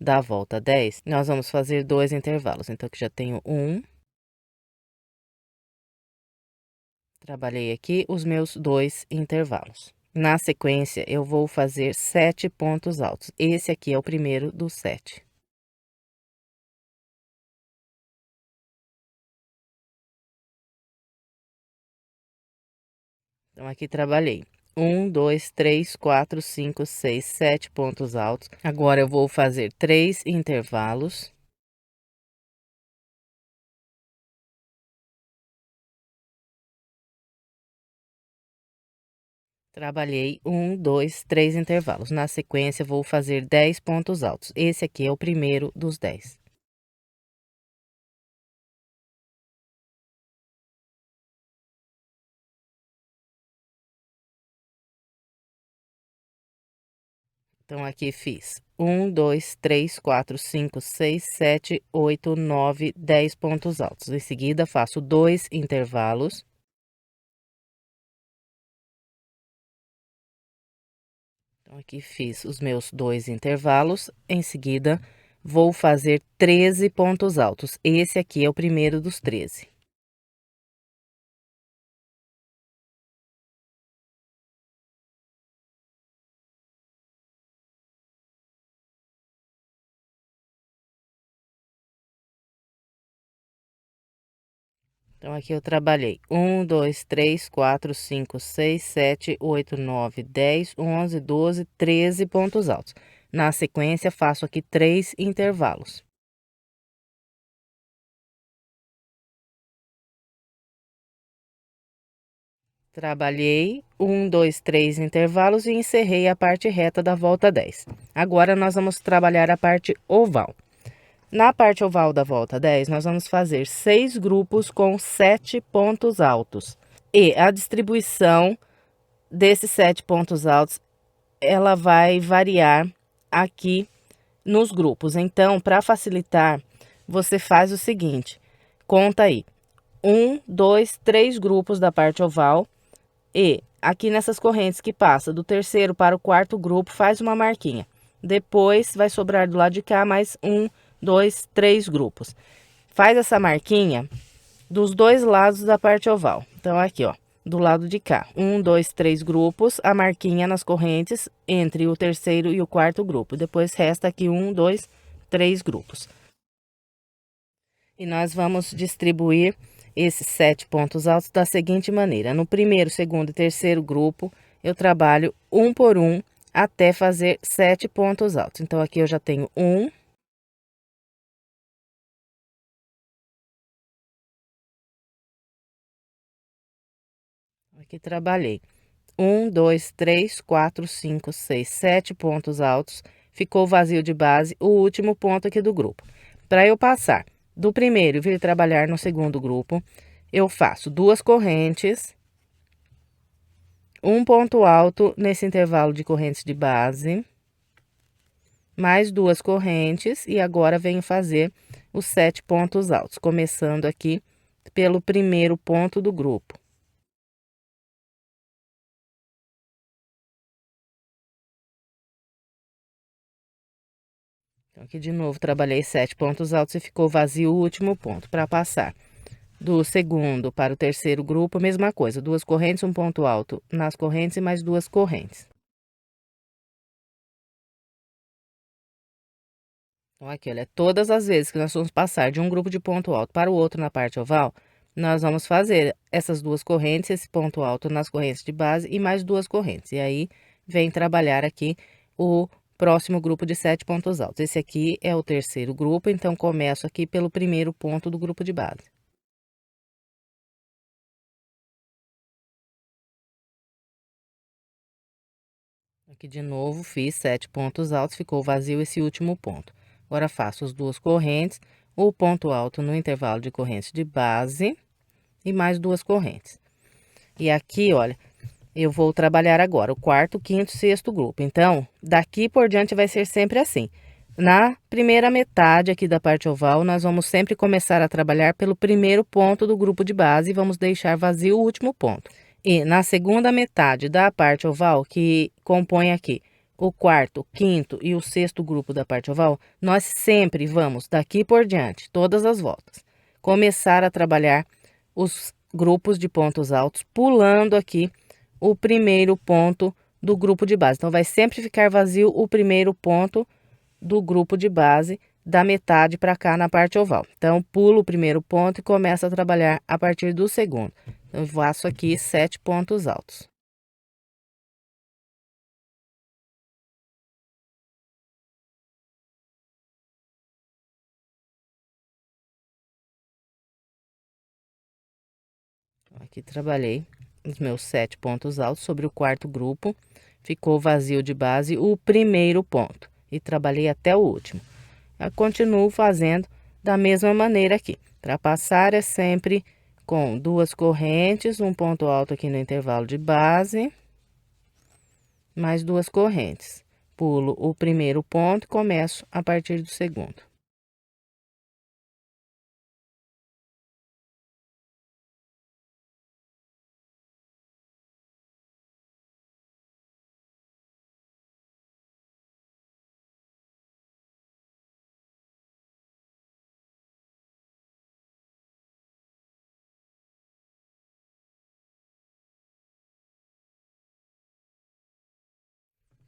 da volta 10, nós vamos fazer 2 intervalos. Então, aqui já tenho um. Trabalhei aqui os meus 2 intervalos. Na sequência, eu vou fazer 7 pontos altos. Esse aqui é o primeiro dos 7. Então, aqui trabalhei 1, 2, 3, 4, 5, 6, 7 pontos altos. Agora, eu vou fazer 3 intervalos. Trabalhei 1, 2, 3 intervalos. Na sequência, vou fazer 10 pontos altos. Esse aqui é o primeiro dos 10. Então, aqui fiz 1, 2, 3, 4, 5, 6, 7, 8, 9, 10 pontos altos. Em seguida, faço 2 intervalos. Então, aqui fiz os meus 2 intervalos. Em seguida, vou fazer 13 pontos altos. Esse aqui é o primeiro dos 13. Então, aqui eu trabalhei 1, 2, 3, 4, 5, 6, 7, 8, 9, 10, 11, 12, 13 pontos altos. Na sequência, faço aqui 3 intervalos. Trabalhei 1, 2, 3 intervalos e encerrei a parte reta da volta 10. Agora, nós vamos trabalhar a parte oval. Na parte oval da volta 10, nós vamos fazer 6 grupos com 7 pontos altos. E a distribuição desses 7 pontos altos, ela vai variar aqui nos grupos. Então, para facilitar, você faz o seguinte: conta aí, 1, 2, 3 grupos da parte oval. E aqui nessas correntes que passa do terceiro para o quarto grupo, faz uma marquinha. Depois vai sobrar do lado de cá mais 1, 2, 3 grupos. Faz essa marquinha dos dois lados da parte oval. Então, aqui, ó, do lado de cá, 1, 2, 3 grupos, a marquinha nas correntes entre o terceiro e o quarto grupo. Depois resta aqui 1, 2, 3 grupos. E nós vamos distribuir esses 7 pontos altos da seguinte maneira: no primeiro, segundo e terceiro grupo, eu trabalho um por um até fazer 7 pontos altos. Então, aqui eu já tenho 1. Aqui trabalhei 1, 2, 3, 4, 5, 6, 7 pontos altos. Ficou vazio de base o último ponto aqui do grupo. Para eu passar do primeiro e vir trabalhar no segundo grupo, eu faço 2 correntes, um ponto alto nesse intervalo de correntes de base, mais 2 correntes, e agora venho fazer os 7 pontos altos, começando aqui pelo primeiro ponto do grupo. Então, aqui de novo, trabalhei 7 pontos altos e ficou vazio o último ponto. Para passar do segundo para o terceiro grupo, mesma coisa, 2 correntes, um ponto alto nas correntes e mais 2 correntes. Então, aqui, olha, todas as vezes que nós vamos passar de um grupo de ponto alto para o outro na parte oval, nós vamos fazer essas 2 correntes, esse ponto alto nas correntes de base e mais 2 correntes. E aí, vem trabalhar aqui o próximo grupo de 7 pontos altos. Esse aqui é o terceiro grupo, então começo aqui pelo primeiro ponto do grupo de base. Aqui de novo, fiz 7 pontos altos, ficou vazio esse último ponto. Agora, faço as 2 correntes, o ponto alto no intervalo de correntes de base e mais 2 correntes. E aqui, olha, eu vou trabalhar agora o quarto, quinto, sexto grupo. Então, daqui por diante vai ser sempre assim. Na primeira metade aqui da parte oval, nós vamos sempre começar a trabalhar pelo primeiro ponto do grupo de base e vamos deixar vazio o último ponto. E na segunda metade da parte oval, que compõe aqui o quarto, quinto e o sexto grupo da parte oval, nós sempre vamos, daqui por diante, todas as voltas, começar a trabalhar os grupos de pontos altos, pulando aqui o primeiro ponto do grupo de base. Então, vai sempre ficar vazio o primeiro ponto do grupo de base da metade para cá na parte oval. Então, pulo o primeiro ponto e começo a trabalhar a partir do segundo. Então, eu faço aqui 7 pontos altos. Aqui trabalhei os meus 7 pontos altos sobre o quarto grupo. Ficou vazio de base o primeiro ponto e trabalhei até o último. Eu continuo fazendo da mesma maneira aqui. Para passar é sempre com 2 correntes, um ponto alto aqui no intervalo de base, mais 2 correntes. Pulo o primeiro ponto e começo a partir do segundo.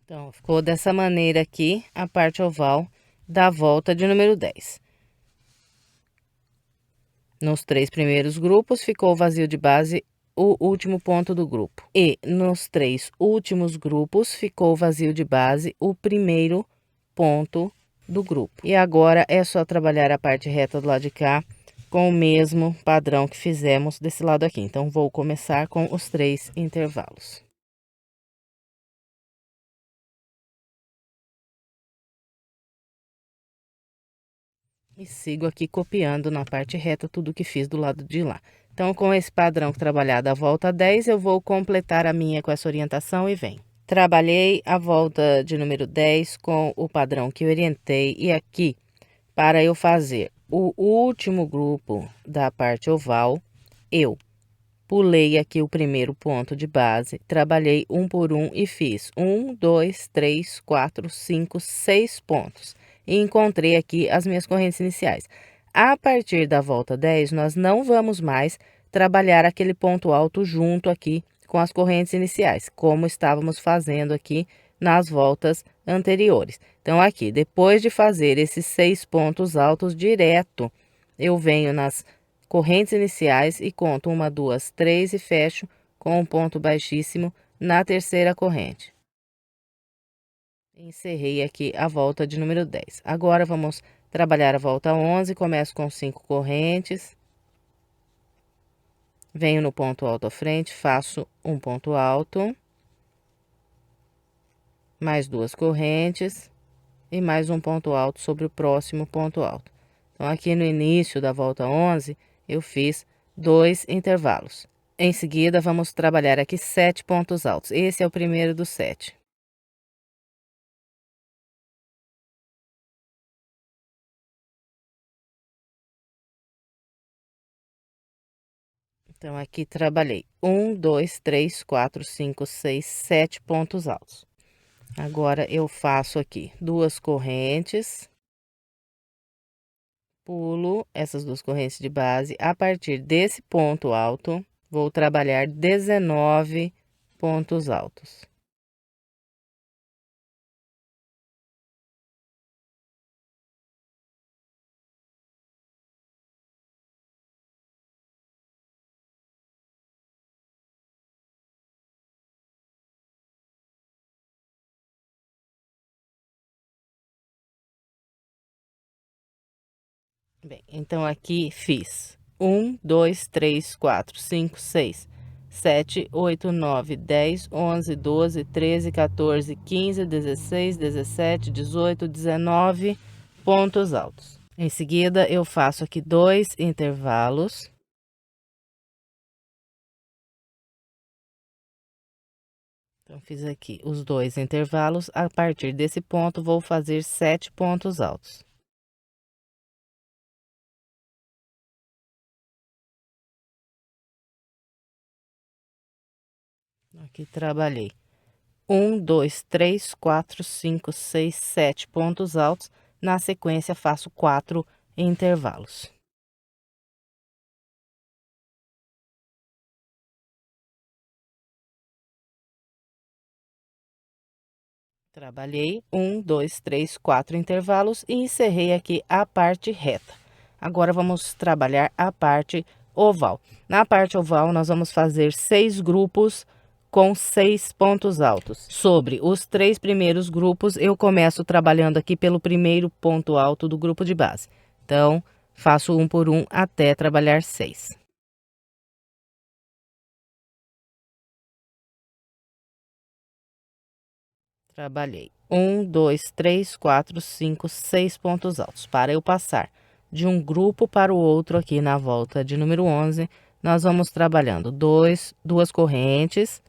Então, ficou dessa maneira aqui a parte oval da volta de número 10. Nos 3 primeiros grupos, ficou vazio de base o último ponto do grupo. E nos 3 últimos grupos, ficou vazio de base o primeiro ponto do grupo. E agora é só trabalhar a parte reta do lado de cá com o mesmo padrão que fizemos desse lado aqui. Então, vou começar com os 3 intervalos. E sigo aqui copiando na parte reta tudo que fiz do lado de lá. Então, com esse padrão trabalhado a volta 10, eu vou completar a minha com essa orientação e vem. Trabalhei a volta de número 10 com o padrão que orientei e aqui, para eu fazer o último grupo da parte oval, eu pulei aqui o primeiro ponto de base, trabalhei um por um e fiz 1, 2, 3, 4, 5, 6 pontos. E encontrei aqui as minhas correntes iniciais. A partir da volta 10, nós não vamos mais trabalhar aquele ponto alto junto aqui com as correntes iniciais, como estávamos fazendo aqui nas voltas anteriores. Então, aqui, depois de fazer esses 6 pontos altos direto, eu venho nas correntes iniciais e conto 1, 2, 3 e fecho com um ponto baixíssimo na terceira corrente. Encerrei aqui a volta de número 10. Agora, vamos trabalhar a volta 11, começo com 5 correntes. Venho no ponto alto à frente, faço um ponto alto. Mais 2 correntes e mais um ponto alto sobre o próximo ponto alto. Então, aqui no início da volta 11, eu fiz 2 intervalos. Em seguida, vamos trabalhar aqui 7 pontos altos. Esse é o primeiro dos 7. Então, aqui trabalhei 1, 2, 3, 4, 5, 6, 7 pontos altos. Agora, eu faço aqui 2 correntes. Pulo essas 2 correntes de base. A partir desse ponto alto, vou trabalhar 19 pontos altos. Bem, então aqui fiz 1, 2, 3, 4, 5, 6, 7, 8, 9, 10, 11, 12, 13, 14, 15, 16, 17, 18, 19 pontos altos. Em seguida, eu faço aqui 2 intervalos. Então, fiz aqui os 2 intervalos. A partir desse ponto, vou fazer 7 pontos altos. Aqui trabalhei 1, 2, 3, 4, 5, 6, 7 pontos altos. Na sequência, faço 4 intervalos. Trabalhei 1, 2, 3, 4 intervalos e encerrei aqui a parte reta. Agora, vamos trabalhar a parte oval. Na parte oval, nós vamos fazer 6 grupos com 6 pontos altos. Sobre os 3 primeiros grupos, eu começo trabalhando aqui pelo primeiro ponto alto do grupo de base. Então, faço um por um até trabalhar 6. Trabalhei 1, 2, 3, 4, 5, 6 pontos altos. Para eu passar de um grupo para o outro aqui na volta de número 11, nós vamos trabalhando duas correntes,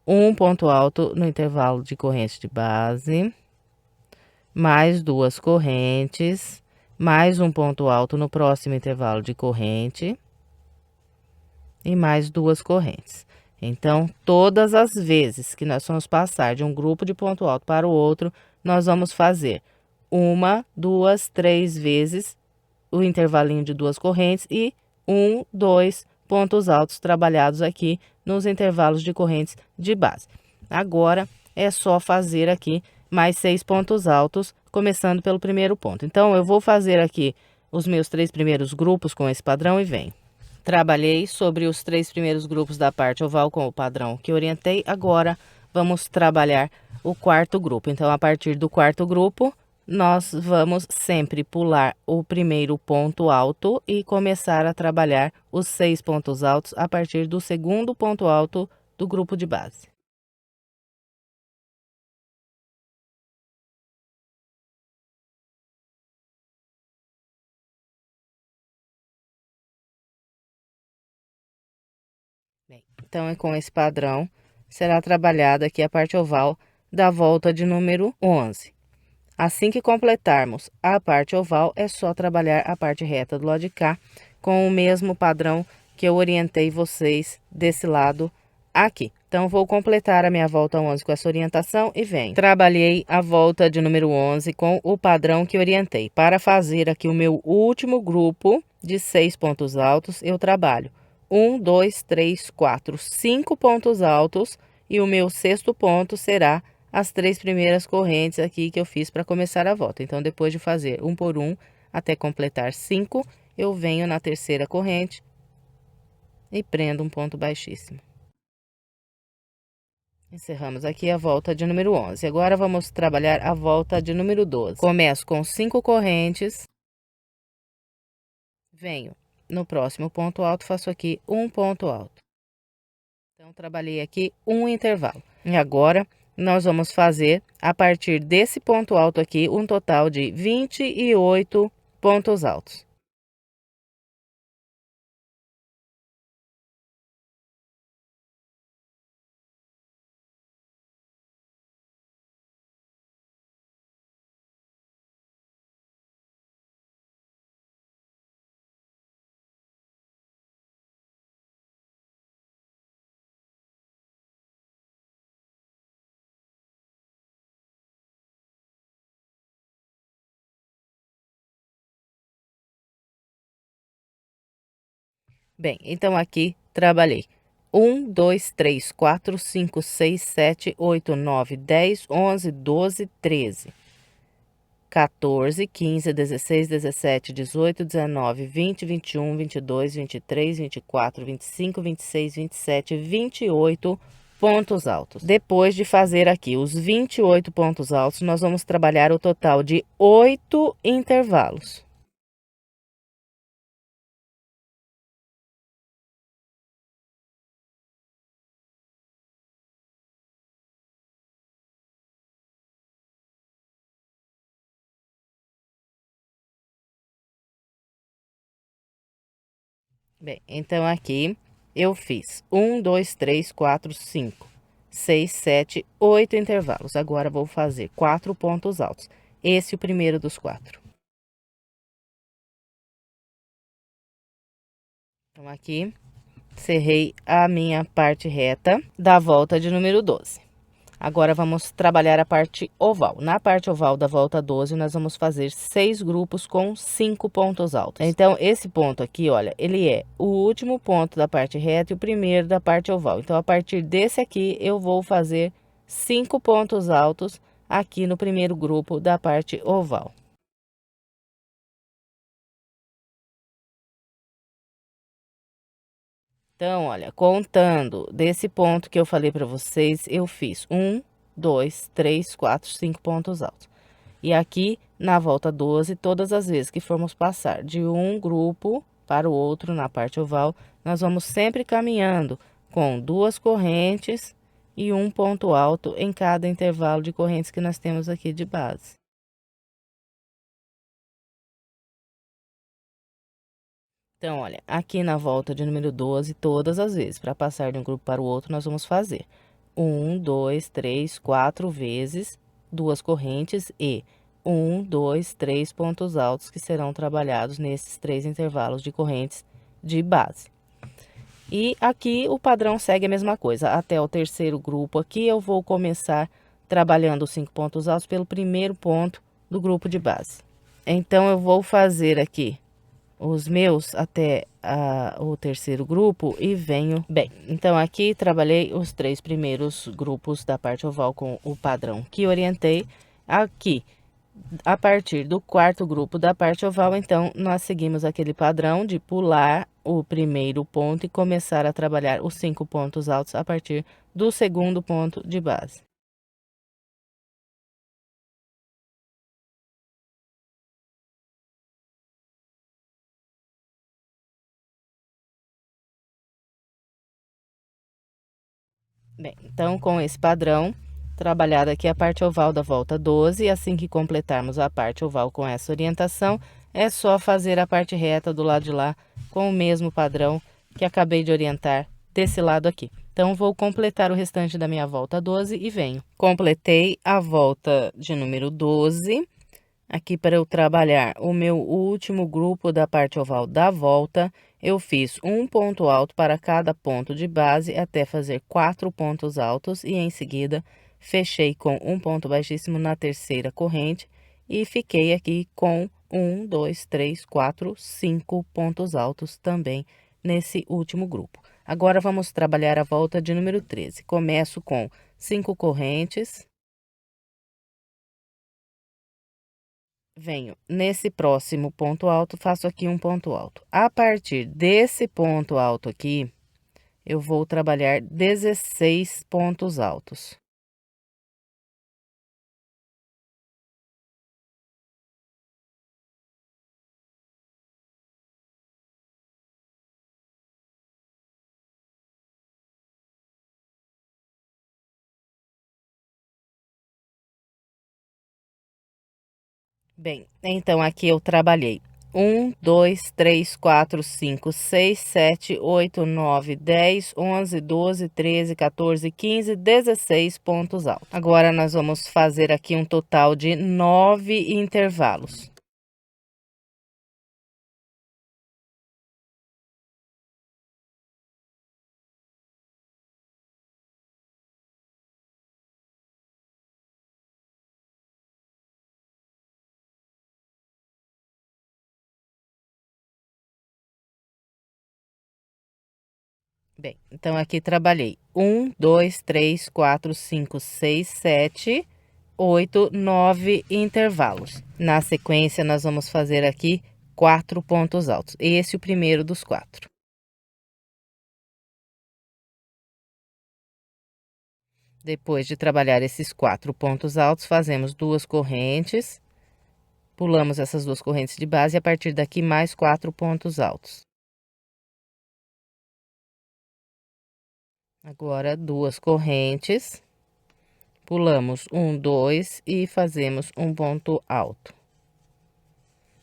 um ponto alto no intervalo de corrente de base, mais duas correntes, mais um ponto alto no próximo intervalo de corrente e mais duas correntes. Então, todas as vezes que nós vamos passar de um grupo de ponto alto para o outro, nós vamos fazer uma, duas, três vezes o intervalinho de duas correntes e dois pontos altos trabalhados aqui nos intervalos de correntes de base. Agora, é só fazer aqui mais 6 pontos altos, começando pelo primeiro ponto. Então, eu vou fazer aqui os meus 3 primeiros grupos com esse padrão e venho. Trabalhei sobre os 3 primeiros grupos da parte oval com o padrão que orientei. Agora, vamos trabalhar o quarto grupo. Então, a partir do quarto grupo, nós vamos sempre pular o primeiro ponto alto e começar a trabalhar os 6 pontos altos a partir do segundo ponto alto do grupo de base. Bem, então, é com esse padrão, será trabalhada aqui a parte oval da volta de número 11. Assim que completarmos a parte oval, é só trabalhar a parte reta do lado de cá, com o mesmo padrão que eu orientei vocês desse lado aqui. Então, vou completar a minha volta 11 com essa orientação e venho. Trabalhei a volta de número 11 com o padrão que orientei. Para fazer aqui o meu último grupo de 6 pontos altos, eu trabalho 1, 2, 3, 4, 5 pontos altos e o meu sexto ponto será as 3 primeiras correntes aqui que eu fiz para começar a volta. Então, depois de fazer um por um até completar 5, eu venho na terceira corrente e prendo um ponto baixíssimo. Encerramos aqui a volta de número 11. Agora, vamos trabalhar a volta de número 12. Começo com 5 correntes, venho no próximo ponto alto, faço aqui um ponto alto. Então, trabalhei aqui um intervalo. E agora, nós vamos fazer, a partir desse ponto alto aqui, um total de 28 pontos altos. Bem, então aqui trabalhei 1, 2, 3, 4, 5, 6, 7, 8, 9, 10, 11, 12, 13, 14, 15, 16, 17, 18, 19, 20, 21, 22, 23, 24, 25, 26, 27, 28 pontos altos. Depois de fazer aqui os 28 pontos altos, nós vamos trabalhar o total de 8 intervalos. Bem, então aqui eu fiz 1, 2, 3, 4, 5, 6, 7, 8 intervalos. Agora vou fazer 4 pontos altos. Esse é o primeiro dos 4. Então, aqui, cerrei a minha parte reta da volta de número 12. Agora, vamos trabalhar a parte oval. Na parte oval da volta 12, nós vamos fazer 6 grupos com 5 pontos altos. Então, esse ponto aqui, olha, ele é o último ponto da parte reta e o primeiro da parte oval. Então, a partir desse aqui, eu vou fazer 5 pontos altos aqui no primeiro grupo da parte oval. Então, olha, contando desse ponto que eu falei para vocês, eu fiz 1, 2, 3, 4, 5 pontos altos. E aqui, na volta 12, todas as vezes que formos passar de um grupo para o outro na parte oval, nós vamos sempre caminhando com duas correntes e um ponto alto em cada intervalo de correntes que nós temos aqui de base. Então, olha, aqui na volta de número 12, todas as vezes, para passar de um grupo para o outro, nós vamos fazer 1, 2, 3, 4 vezes, duas correntes e 1, 2, 3 pontos altos que serão trabalhados nesses 3 intervalos de correntes de base. E aqui o padrão segue a mesma coisa. Até o terceiro grupo aqui, eu vou começar trabalhando os 5 pontos altos pelo primeiro ponto do grupo de base. Então, eu vou fazer aqui os meus até o terceiro grupo e venho bem. Então, aqui trabalhei os 3 primeiros grupos da parte oval com o padrão que orientei. Aqui, a partir do quarto grupo da parte oval, então, nós seguimos aquele padrão de pular o primeiro ponto e começar a trabalhar os 5 pontos altos a partir do segundo ponto de base. Bem, então, com esse padrão, trabalhada aqui a parte oval da volta 12, assim que completarmos a parte oval com essa orientação, é só fazer a parte reta do lado de lá com o mesmo padrão que acabei de orientar desse lado aqui. Então, vou completar o restante da minha volta 12 e venho. Completei a volta de número 12. Aqui, para eu trabalhar o meu último grupo da parte oval da volta, eu fiz um ponto alto para cada ponto de base até fazer 4 pontos altos e em seguida fechei com um ponto baixíssimo na terceira corrente e fiquei aqui com 1, 2, 3, 4, 5 pontos altos também nesse último grupo. Agora, vamos trabalhar a volta de número 13. Começo com 5 correntes. Venho nesse próximo ponto alto, faço aqui um ponto alto. A partir desse ponto alto aqui, eu vou trabalhar 16 pontos altos. Bem, então aqui eu trabalhei 1, 2, 3, 4, 5, 6, 7, 8, 9, 10, 11, 12, 13, 14, 15, 16 pontos altos. Agora, nós vamos fazer aqui um total de 9 intervalos. Bem, então aqui trabalhei 1, 2, 3, 4, 5, 6, 7, 8, 9 intervalos. Na sequência, nós vamos fazer aqui 4 pontos altos. Esse é o primeiro dos 4. Depois de trabalhar esses 4 pontos altos, fazemos 2 correntes, pulamos essas 2 correntes de base e a partir daqui mais 4 pontos altos. Agora, 2 correntes, pulamos 1, 2 e fazemos um ponto alto.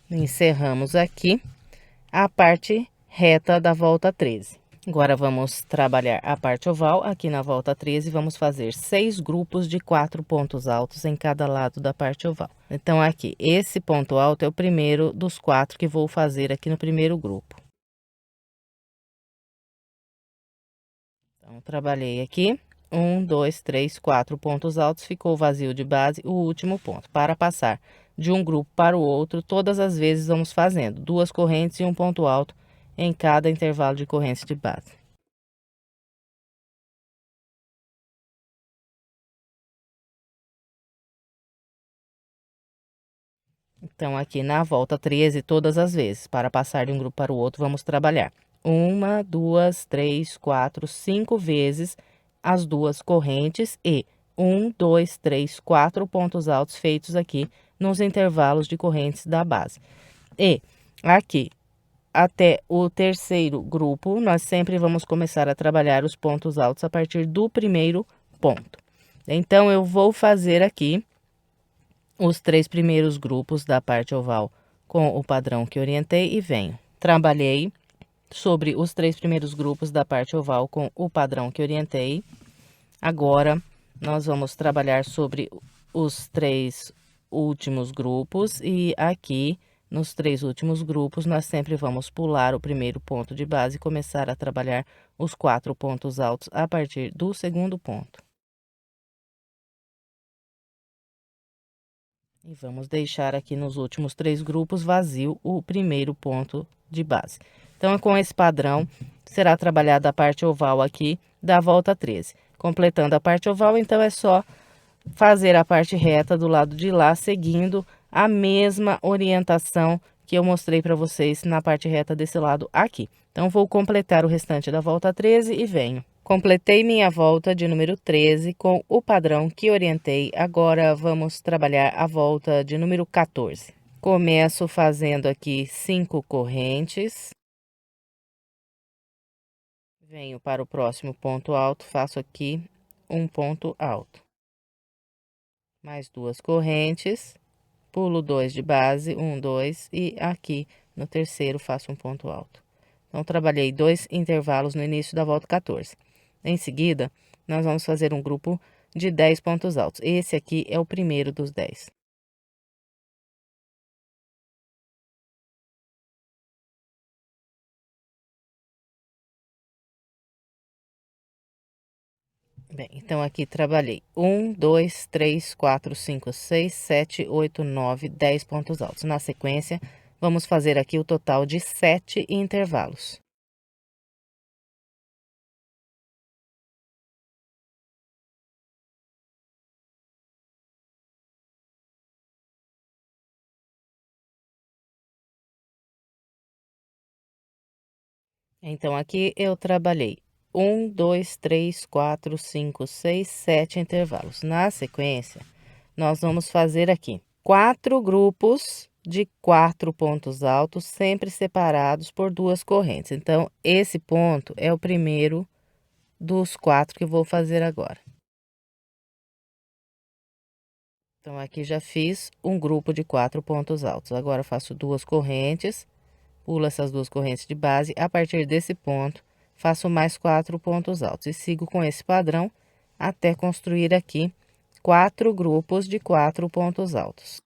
Encerramos aqui a parte reta da volta 13. Agora, vamos trabalhar a parte oval. Aqui na volta 13, vamos fazer 6 grupos de 4 pontos altos em cada lado da parte oval. Então, aqui, esse ponto alto é o primeiro dos 4 que vou fazer aqui no primeiro grupo. Então, trabalhei aqui, 1, 2, 3, 4 pontos altos, ficou vazio de base o último ponto. Para passar de um grupo para o outro, todas as vezes vamos fazendo 2 correntes e um ponto alto em cada intervalo de correntes de base. Então, aqui na volta 13, todas as vezes, para passar de um grupo para o outro, vamos trabalhar 1, 2, 3, 4, 5 vezes as 2 correntes e 1, 2, 3, 4 pontos altos feitos aqui nos intervalos de correntes da base. E aqui, até o terceiro grupo, nós sempre vamos começar a trabalhar os pontos altos a partir do primeiro ponto. Então, eu vou fazer aqui os 3 primeiros grupos da parte oval com o padrão que orientei e venho. Trabalhei sobre os 3 primeiros grupos da parte oval com o padrão que orientei. Agora, nós vamos trabalhar sobre os 3 últimos grupos e aqui, nos 3 últimos grupos, nós sempre vamos pular o primeiro ponto de base e começar a trabalhar os 4 pontos altos a partir do segundo ponto. E vamos deixar aqui nos últimos 3 grupos vazio o primeiro ponto de base. Então, com esse padrão, será trabalhada a parte oval aqui da volta 13. Completando a parte oval, então, é só fazer a parte reta do lado de lá, seguindo a mesma orientação que eu mostrei para vocês na parte reta desse lado aqui. Então, vou completar o restante da volta 13 e venho. Completei minha volta de número 13 com o padrão que orientei. Agora, vamos trabalhar a volta de número 14. Começo fazendo aqui 5 correntes. Venho para o próximo ponto alto, faço aqui um ponto alto. Mais 2 correntes, pulo 2 de base, 1, 2, e aqui no terceiro faço um ponto alto. Então, trabalhei 2 intervalos no início da volta 14. Em seguida, nós vamos fazer um grupo de 10 pontos altos. Esse aqui é o primeiro dos 10. Bem, então aqui trabalhei 1, 2, 3, 4, 5, 6, 7, 8, 9, 10 pontos altos. Na sequência, vamos fazer aqui o total de 7 intervalos. Então, aqui eu trabalhei 1, 2, 3, 4, 5, 6, 7 intervalos. Na sequência, nós vamos fazer aqui 4 grupos de 4 pontos altos, sempre separados por 2 correntes. Então, esse ponto é o primeiro dos 4 que eu vou fazer agora. Então, aqui já fiz um grupo de 4 pontos altos. Agora, faço 2 correntes, pulo essas 2 correntes de base. A partir desse ponto, faço mais 4 pontos altos e sigo com esse padrão até construir aqui 4 grupos de 4 pontos altos.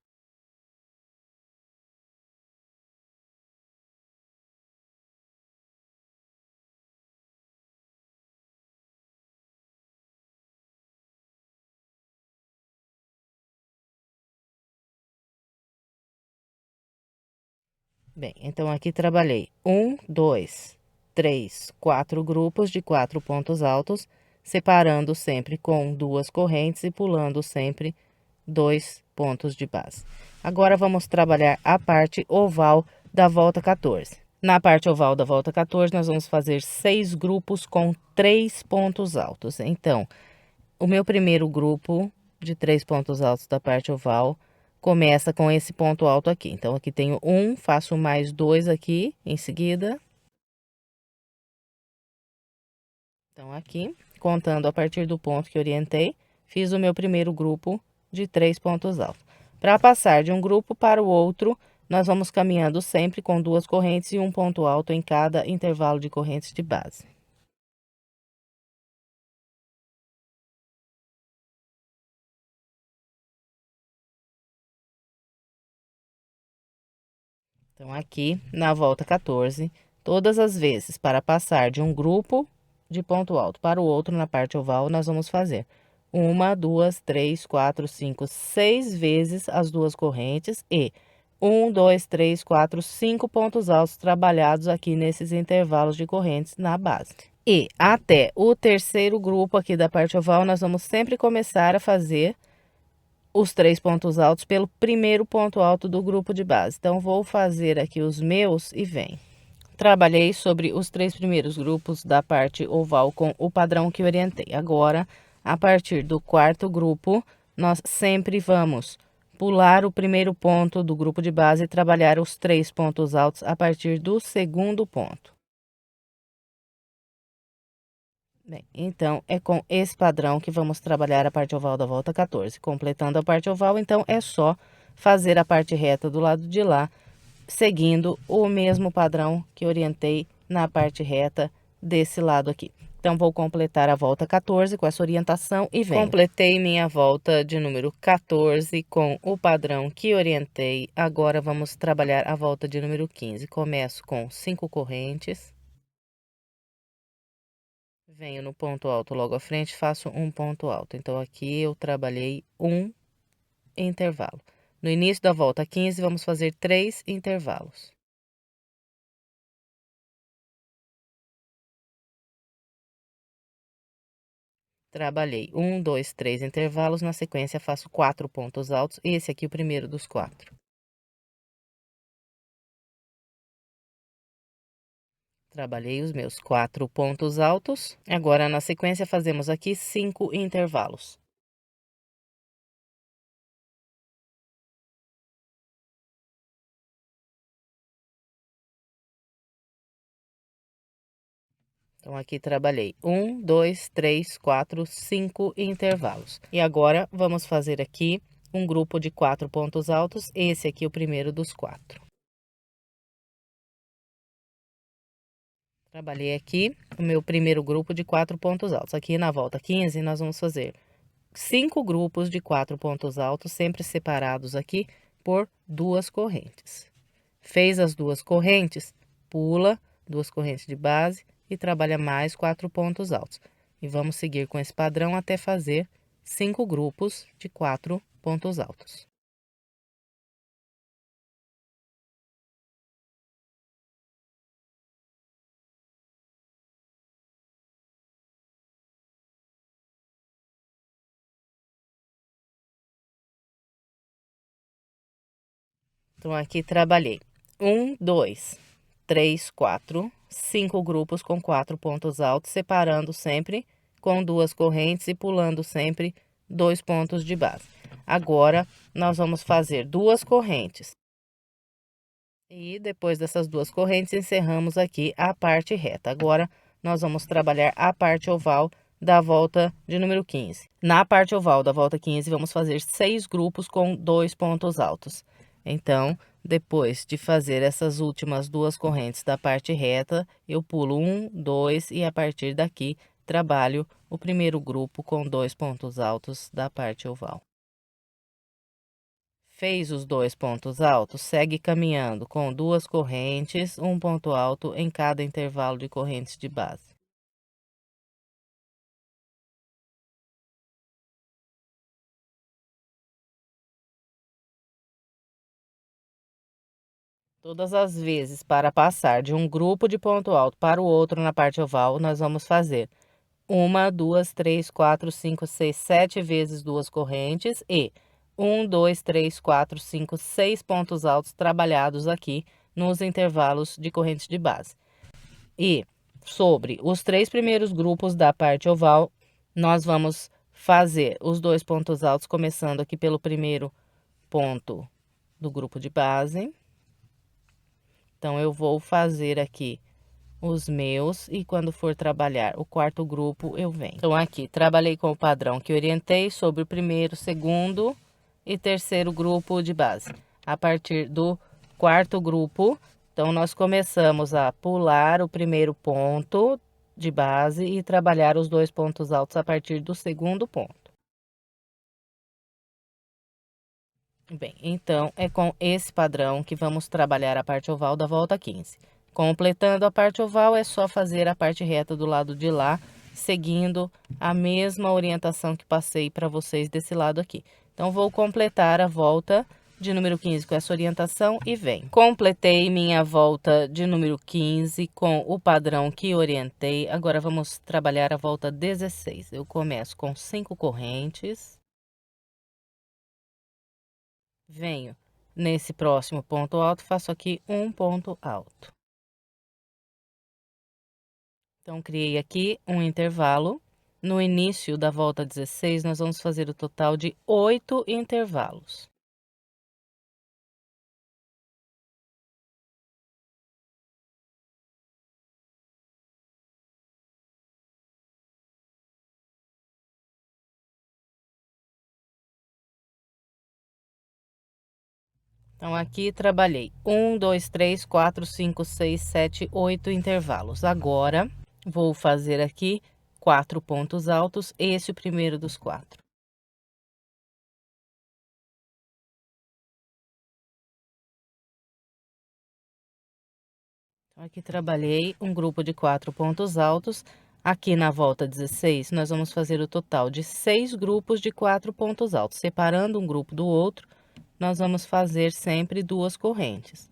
Bem, então aqui trabalhei 1, 2, 3, 4 grupos de 4 pontos altos, separando sempre com 2 correntes e pulando sempre 2 pontos de base. Agora, vamos trabalhar a parte oval da volta 14. Na parte oval da volta 14, nós vamos fazer 6 grupos com 3 pontos altos. Então, o meu primeiro grupo de 3 pontos altos da parte oval começa com esse ponto alto aqui. Então, aqui tenho 1, faço mais 2 aqui em seguida. Então, aqui, contando a partir do ponto que orientei, fiz o meu primeiro grupo de 3 pontos altos. Para passar de um grupo para o outro, nós vamos caminhando sempre com 2 correntes e um ponto alto em cada intervalo de correntes de base. Então, aqui, na volta 14, todas as vezes para passar de um grupo de ponto alto para o outro na parte oval, nós vamos fazer 1, 2, 3, 4, 5, 6 vezes as 2 correntes e 1, 2, 3, 4, 5 pontos altos trabalhados aqui nesses intervalos de correntes na base. E até o terceiro grupo aqui da parte oval, nós vamos sempre começar a fazer os 3 pontos altos pelo primeiro ponto alto do grupo de base. Então, vou fazer aqui os meus e vem. Trabalhei sobre os 3 primeiros grupos da parte oval com o padrão que orientei. Agora, a partir do quarto grupo, nós sempre vamos pular o primeiro ponto do grupo de base e trabalhar os 3 pontos altos a partir do segundo ponto. Bem, então, é com esse padrão que vamos trabalhar a parte oval da volta 14. Completando a parte oval, então, é só fazer a parte reta do lado de lá, seguindo o mesmo padrão que orientei na parte reta desse lado aqui. Então, vou completar a volta 14 com essa orientação e venho. Completei minha volta de número 14 com o padrão que orientei. Agora, vamos trabalhar a volta de número 15. Começo com 5 correntes. Venho no ponto alto logo à frente, faço um ponto alto. Então, aqui eu trabalhei um intervalo. No início da volta 15, vamos fazer 3 intervalos. Trabalhei 1, 2, 3 intervalos, na sequência faço 4 pontos altos, esse aqui é o primeiro dos 4. Trabalhei os meus 4 pontos altos, agora na sequência fazemos aqui 5 intervalos. Então, aqui trabalhei 1, 2, 3, 4, 5 intervalos. E agora, vamos fazer aqui um grupo de 4 pontos altos, esse aqui é o primeiro dos 4. Trabalhei aqui o meu primeiro grupo de 4 pontos altos. Aqui na volta 15, nós vamos fazer 5 grupos de 4 pontos altos, sempre separados aqui por 2 correntes. Fez as 2 correntes, pula 2 correntes de base e trabalha mais 4 pontos altos. E vamos seguir com esse padrão até fazer 5 grupos de 4 pontos altos. Então, aqui trabalhei 1, 2, 3, 4, 5 grupos com 4 pontos altos, separando sempre com 2 correntes e pulando sempre 2 pontos de base. Agora, nós vamos fazer 2 correntes. E depois dessas 2 correntes, encerramos aqui a parte reta. Agora, nós vamos trabalhar a parte oval da volta de número 15. Na parte oval da volta 15, vamos fazer 6 grupos com 2 pontos altos. Então, depois de fazer essas últimas 2 correntes da parte reta, eu pulo 1, 2 e a partir daqui trabalho o primeiro grupo com 2 pontos altos da parte oval. Fez os 2 pontos altos, segue caminhando com 2 correntes, um ponto alto em cada intervalo de correntes de base. Todas as vezes para passar de um grupo de ponto alto para o outro na parte oval, nós vamos fazer 1, 2, 3, 4, 5, 6, 7 vezes 2 correntes e 1, 2, 3, 4, 5, 6 pontos altos trabalhados aqui nos intervalos de correntes de base. E sobre os 3 primeiros grupos da parte oval, nós vamos fazer os 2 pontos altos, começando aqui pelo primeiro ponto do grupo de base. Então, eu vou fazer aqui os meus e quando for trabalhar o quarto grupo, eu venho. Então, aqui, trabalhei com o padrão que orientei sobre o primeiro, segundo e terceiro grupo de base. A partir do quarto grupo, então, nós começamos a pular o primeiro ponto de base e trabalhar os 2 pontos altos a partir do segundo ponto. Bem, então, é com esse padrão que vamos trabalhar a parte oval da volta 15. Completando a parte oval, é só fazer a parte reta do lado de lá, seguindo a mesma orientação que passei para vocês desse lado aqui. Então, vou completar a volta de número 15 com essa orientação e vem. Completei minha volta de número 15 com o padrão que orientei. Agora, vamos trabalhar a volta 16. Eu começo com 5 correntes. Venho nesse próximo ponto alto, faço aqui um ponto alto. Então, criei aqui um intervalo. No início da volta 16, nós vamos fazer o total de 8 intervalos. Então, aqui trabalhei 1, 2, 3, 4, 5, 6, 7, 8 intervalos. Agora, vou fazer aqui 4 pontos altos, esse é o primeiro dos 4. Então, aqui trabalhei um grupo de 4 pontos altos. Aqui na volta 16, nós vamos fazer o total de 6 grupos de 4 pontos altos. Separando um grupo do outro, nós vamos fazer sempre 2 correntes.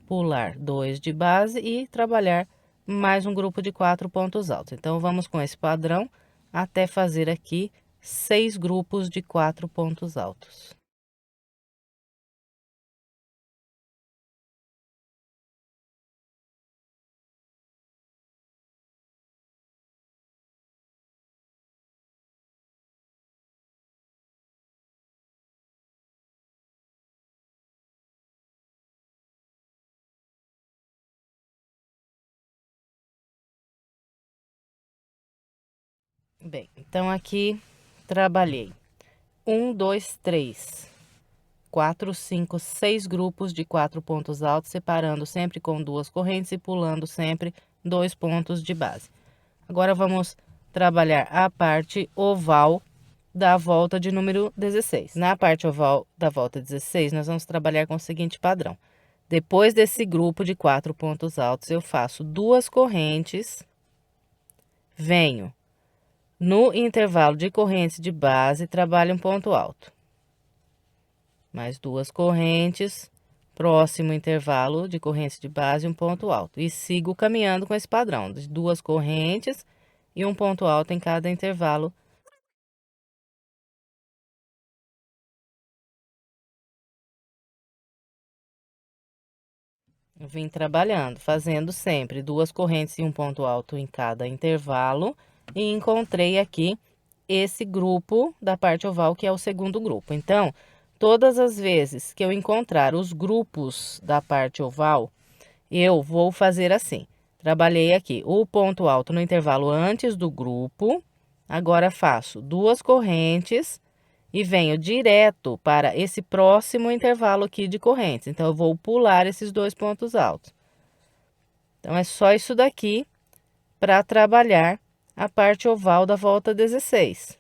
Pular 2 de base e trabalhar mais um grupo de 4 pontos altos. Então, vamos com esse padrão até fazer aqui 6 grupos de 4 pontos altos. Bem, então aqui trabalhei 1, 2, 3, 4, 5, 6 grupos de 4 pontos altos, separando sempre com 2 correntes e pulando sempre 2 pontos de base. Agora, vamos trabalhar a parte oval da volta de número 16. Na parte oval da volta 16, nós vamos trabalhar com o seguinte padrão. Depois desse grupo de 4 pontos altos, eu faço 2 correntes, venho no intervalo de correntes de base, trabalho um ponto alto. Mais 2 correntes, próximo intervalo de correntes de base, um ponto alto. E sigo caminhando com esse padrão, de 2 correntes e um ponto alto em cada intervalo. Eu vim trabalhando, fazendo sempre 2 correntes e um ponto alto em cada intervalo. E encontrei aqui esse grupo da parte oval, que é o segundo grupo. Então, todas as vezes que eu encontrar os grupos da parte oval, eu vou fazer assim. Trabalhei aqui o ponto alto no intervalo antes do grupo. Agora, faço 2 correntes e venho direto para esse próximo intervalo aqui de correntes. Então, eu vou pular esses 2 pontos altos. Então, é só isso daqui para trabalhar a parte oval da volta 16.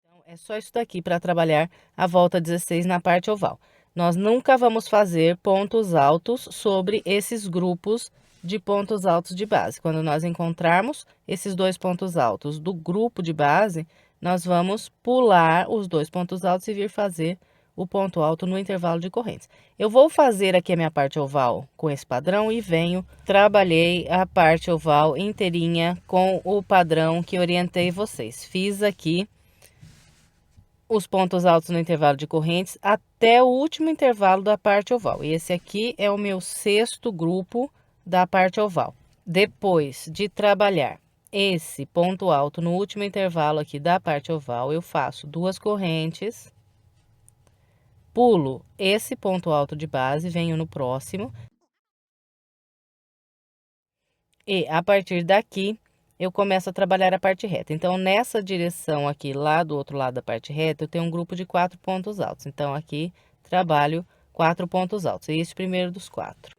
Então, é só isso daqui para trabalhar a volta 16 na parte oval. Nós nunca vamos fazer pontos altos sobre esses grupos de pontos altos de base. Quando nós encontrarmos esses 2 pontos altos do grupo de base, nós vamos pular os 2 pontos altos e vir fazer o ponto alto no intervalo de correntes. Eu vou fazer aqui a minha parte oval com esse padrão e venho, trabalhei a parte oval inteirinha com o padrão que orientei vocês. Fiz aqui os pontos altos no intervalo de correntes até o último intervalo da parte oval. E esse aqui é o meu 6º grupo da parte oval. Depois de trabalhar esse ponto alto no último intervalo aqui da parte oval, eu faço 2 correntes, pulo esse ponto alto de base, venho no próximo. E a partir daqui, eu começo a trabalhar a parte reta. Então, nessa direção aqui, lá do outro lado da parte reta, eu tenho um grupo de 4 pontos altos. Então, aqui, trabalho 4 pontos altos. Esse primeiro dos 4.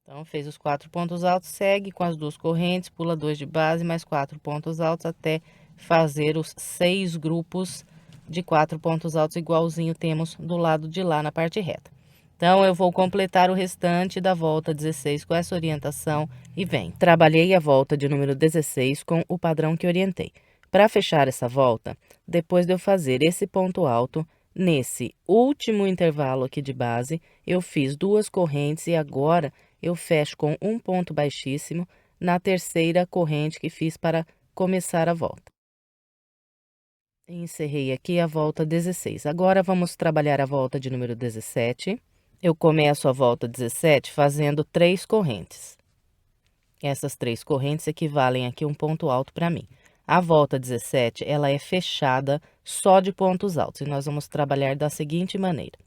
Então, fez os 4 pontos altos, segue com as 2 correntes, pula 2 de base, mais 4 pontos altos, até fazer os 6 grupos de 4 pontos altos, igualzinho temos do lado de lá na parte reta. Então, eu vou completar o restante da volta 16 com essa orientação e vem. Trabalhei a volta de número 16 com o padrão que orientei. Para fechar essa volta, depois de eu fazer esse ponto alto, nesse último intervalo aqui de base, eu fiz 2 correntes e agora eu fecho com um ponto baixíssimo na terceira corrente que fiz para começar a volta. Encerrei aqui a volta 16. Agora, vamos trabalhar a volta de número 17. Eu começo a volta 17 fazendo 3 correntes. Essas 3 correntes equivalem aqui a um ponto alto para mim. A volta 17, ela é fechada só de pontos altos, e nós vamos trabalhar da seguinte maneira.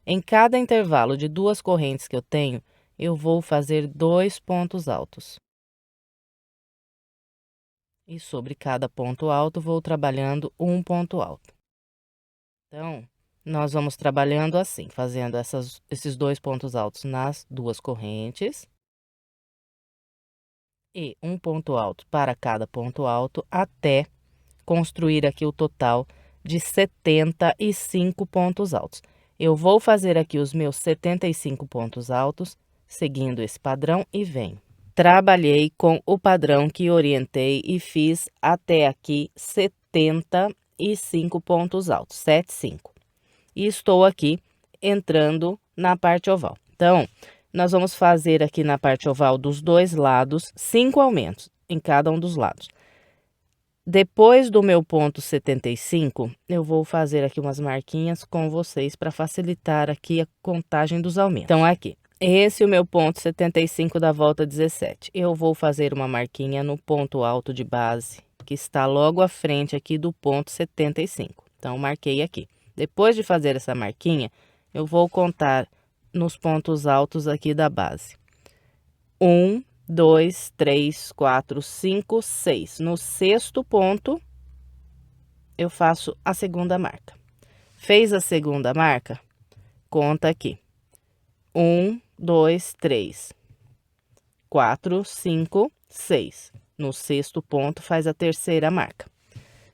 Em cada intervalo de 2 correntes que eu tenho, eu vou fazer 2 pontos altos. E sobre cada ponto alto, vou trabalhando um ponto alto. Então, nós vamos trabalhando assim, fazendo esses 2 pontos altos nas 2 correntes. E um ponto alto para cada ponto alto, até construir aqui o total de 75 pontos altos. Eu vou fazer aqui os meus 75 pontos altos, seguindo esse padrão e venho. Trabalhei com o padrão que orientei e fiz até aqui 75 pontos altos, 75. E estou aqui entrando na parte oval. Então, nós vamos fazer aqui na parte oval dos 2 lados 5 aumentos em cada um dos lados. Depois do meu ponto 75, eu vou fazer aqui umas marquinhas com vocês para facilitar aqui a contagem dos aumentos. Então, aqui, esse é o meu ponto 75 da volta 17. Eu vou fazer uma marquinha no ponto alto de base, que está logo à frente aqui do ponto 75. Então, marquei aqui. Depois de fazer essa marquinha, eu vou contar nos pontos altos aqui da base. 1, 2, 3, 4, 5, 6. No 6º ponto, eu faço a segunda marca. Fez a segunda marca? Conta aqui. 1, 2, 3, 4, 5, 6. No 6º ponto, faz a terceira marca.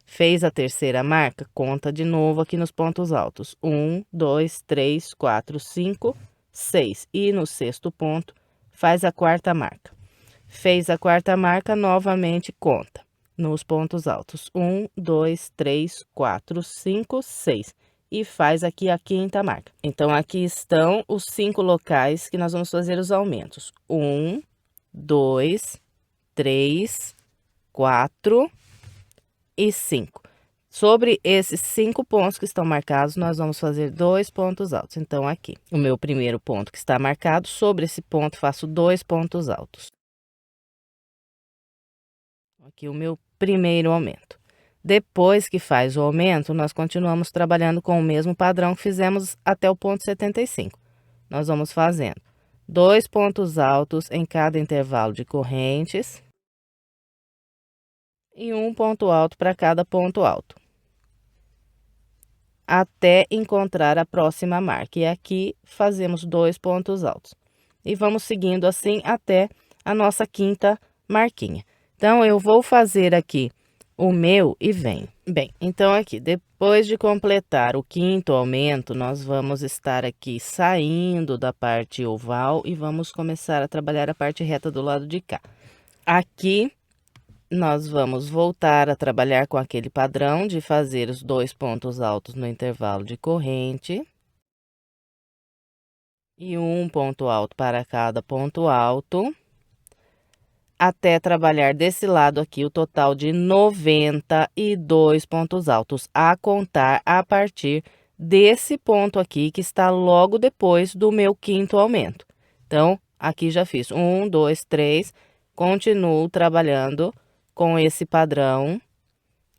Fez a terceira marca, conta de novo aqui nos pontos altos. 1, 2, 3, 4, 5, 6. E no 6º ponto, faz a quarta marca. Fez a quarta marca, novamente conta nos pontos altos. 1, 2, 3, 4, 5, 6. E faz aqui a quinta marca. Então, aqui estão os 5 locais que nós vamos fazer os aumentos. 1, 2, 3, 4 e 5. Sobre esses 5 pontos que estão marcados, nós vamos fazer 2 pontos altos. Então, aqui, o meu primeiro ponto que está marcado, sobre esse ponto, faço 2 pontos altos. Aqui o meu primeiro aumento. Depois que faz o aumento, nós continuamos trabalhando com o mesmo padrão que fizemos até o ponto 75. Nós vamos fazendo 2 pontos altos em cada intervalo de correntes e um ponto alto para cada ponto alto, até encontrar a próxima marca. E aqui fazemos 2 pontos altos. E vamos seguindo assim até a nossa quinta marquinha. Então, eu vou fazer aqui o meu e venho. Bem, então aqui, depois de completar o quinto aumento, nós vamos estar aqui saindo da parte oval e vamos começar a trabalhar a parte reta do lado de cá. Aqui, nós vamos voltar a trabalhar com aquele padrão de fazer os 2 pontos altos no intervalo de corrente. E um ponto alto para cada ponto alto, até trabalhar desse lado aqui o total de 92 pontos altos, a contar a partir desse ponto aqui, que está logo depois do meu quinto aumento. Então, aqui já fiz 1, 2, 3, continuo trabalhando com esse padrão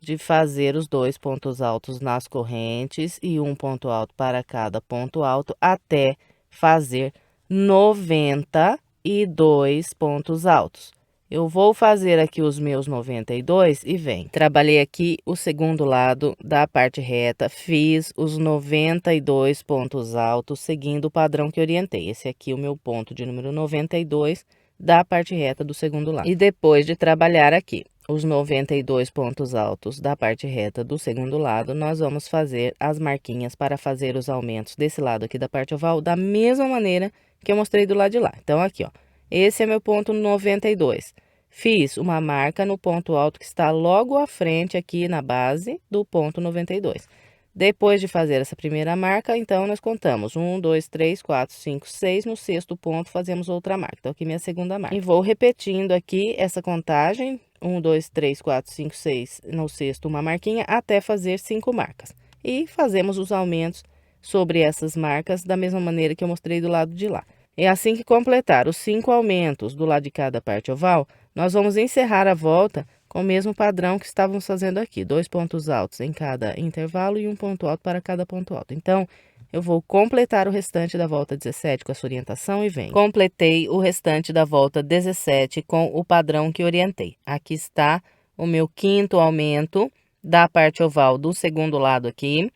de fazer os 2 pontos altos nas correntes e um ponto alto para cada ponto alto, até fazer 92 pontos altos. Eu vou fazer aqui os meus 92 e vem. Trabalhei aqui o segundo lado da parte reta, fiz os 92 pontos altos, seguindo o padrão que orientei. Esse aqui é o meu ponto de número 92 da parte reta do segundo lado. E depois de trabalhar aqui os 92 pontos altos da parte reta do segundo lado, nós vamos fazer as marquinhas para fazer os aumentos desse lado aqui da parte oval, da mesma maneira que eu mostrei do lado de lá. Então, aqui, ó, esse é meu ponto 92. Fiz uma marca no ponto alto que está logo à frente aqui na base do ponto 92. Depois de fazer essa primeira marca, então, nós contamos 1, 2, 3, 4, 5, 6. No 6º ponto, fazemos outra marca. Então, aqui minha segunda marca. E vou repetindo aqui essa contagem. 1, 2, 3, 4, 5, 6. No 6º, uma marquinha, até fazer 5 marcas. E fazemos os aumentos sobre essas marcas da mesma maneira que eu mostrei do lado de lá. E assim que completar os 5 aumentos do lado de cada parte oval, nós vamos encerrar a volta com o mesmo padrão que estávamos fazendo aqui. 2 pontos altos em cada intervalo e um ponto alto para cada ponto alto. Então, eu vou completar o restante da volta 17 com essa orientação e venho. Completei o restante da volta 17 com o padrão que orientei. Aqui está o meu quinto aumento da parte oval do segundo lado aqui.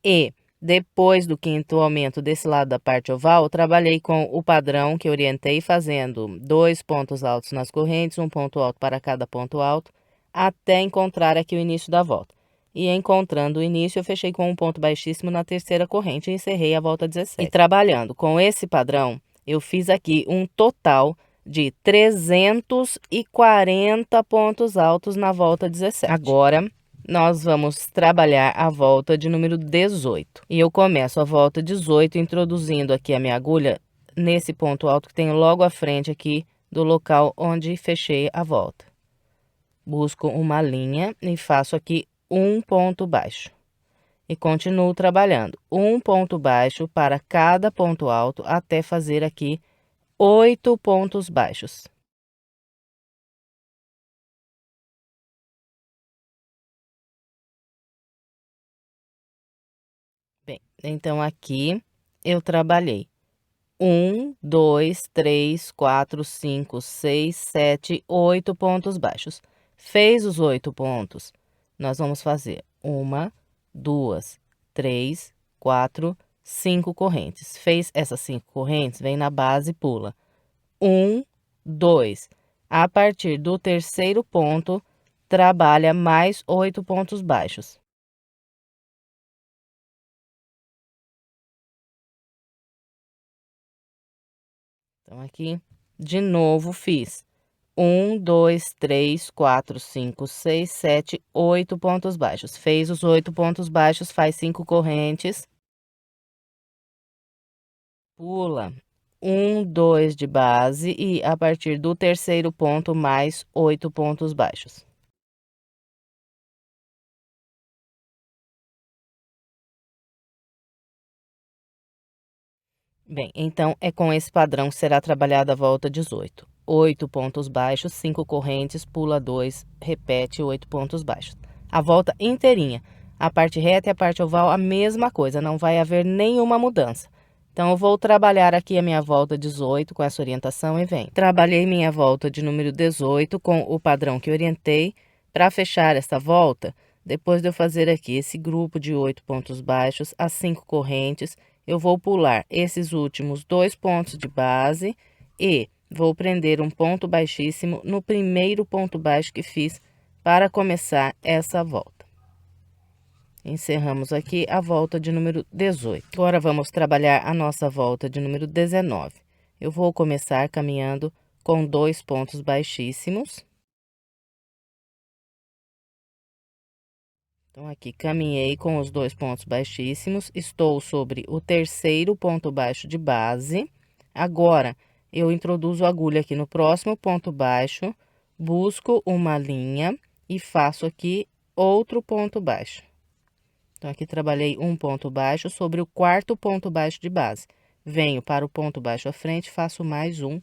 E depois do quinto aumento desse lado da parte oval, eu trabalhei com o padrão que orientei, fazendo 2 pontos altos nas correntes, um ponto alto para cada ponto alto, até encontrar aqui o início da volta. E encontrando o início, eu fechei com um ponto baixíssimo na terceira corrente e encerrei a volta 17. E trabalhando com esse padrão, eu fiz aqui um total de 340 pontos altos na volta 17. Agora, nós vamos trabalhar a volta de número 18. E eu começo a volta 18 introduzindo aqui a minha agulha nesse ponto alto que tem logo à frente aqui do local onde fechei a volta. Busco uma linha e faço aqui um ponto baixo. E continuo trabalhando um ponto baixo para cada ponto alto até fazer aqui 8 pontos baixos. Bem, então aqui eu trabalhei 1, 2, 3, 4, 5, 6, 7, 8 pontos baixos. Fez os 8 pontos, nós vamos fazer 1, 2, 3, 4, 5 correntes. Fez essas 5 correntes, vem na base e pula. 1, 2. A partir do terceiro ponto, trabalha mais 8 pontos baixos. Então, aqui, de novo, fiz 1, 2, 3, 4, 5, 6, 7, 8 pontos baixos. Fez os 8 pontos baixos, faz 5 correntes. Pula 1, 2 de base e a partir do terceiro ponto, mais 8 pontos baixos. Bem, então é com esse padrão que será trabalhada a volta 18. 8 pontos baixos, 5 correntes, pula 2, repete 8 pontos baixos. A volta inteirinha. A parte reta e a parte oval, a mesma coisa, não vai haver nenhuma mudança. Então, eu vou trabalhar aqui a minha volta 18 com essa orientação e vem. Trabalhei minha volta de número 18 com o padrão que orientei. Para fechar essa volta, depois de eu fazer aqui esse grupo de 8 pontos baixos, as 5 correntes, eu vou pular esses últimos 2 pontos de base e vou prender um ponto baixíssimo no primeiro ponto baixo que fiz para começar essa volta. Encerramos aqui a volta de número 18. Agora, vamos trabalhar a nossa volta de número 19. Eu vou começar caminhando com 2 pontos baixíssimos. Então, aqui caminhei com os 2 pontos baixíssimos, estou sobre o terceiro ponto baixo de base. Agora, eu introduzo a agulha aqui no próximo ponto baixo, busco uma linha e faço aqui outro ponto baixo. Então, aqui trabalhei um ponto baixo sobre o quarto ponto baixo de base. Venho para o ponto baixo à frente, faço mais um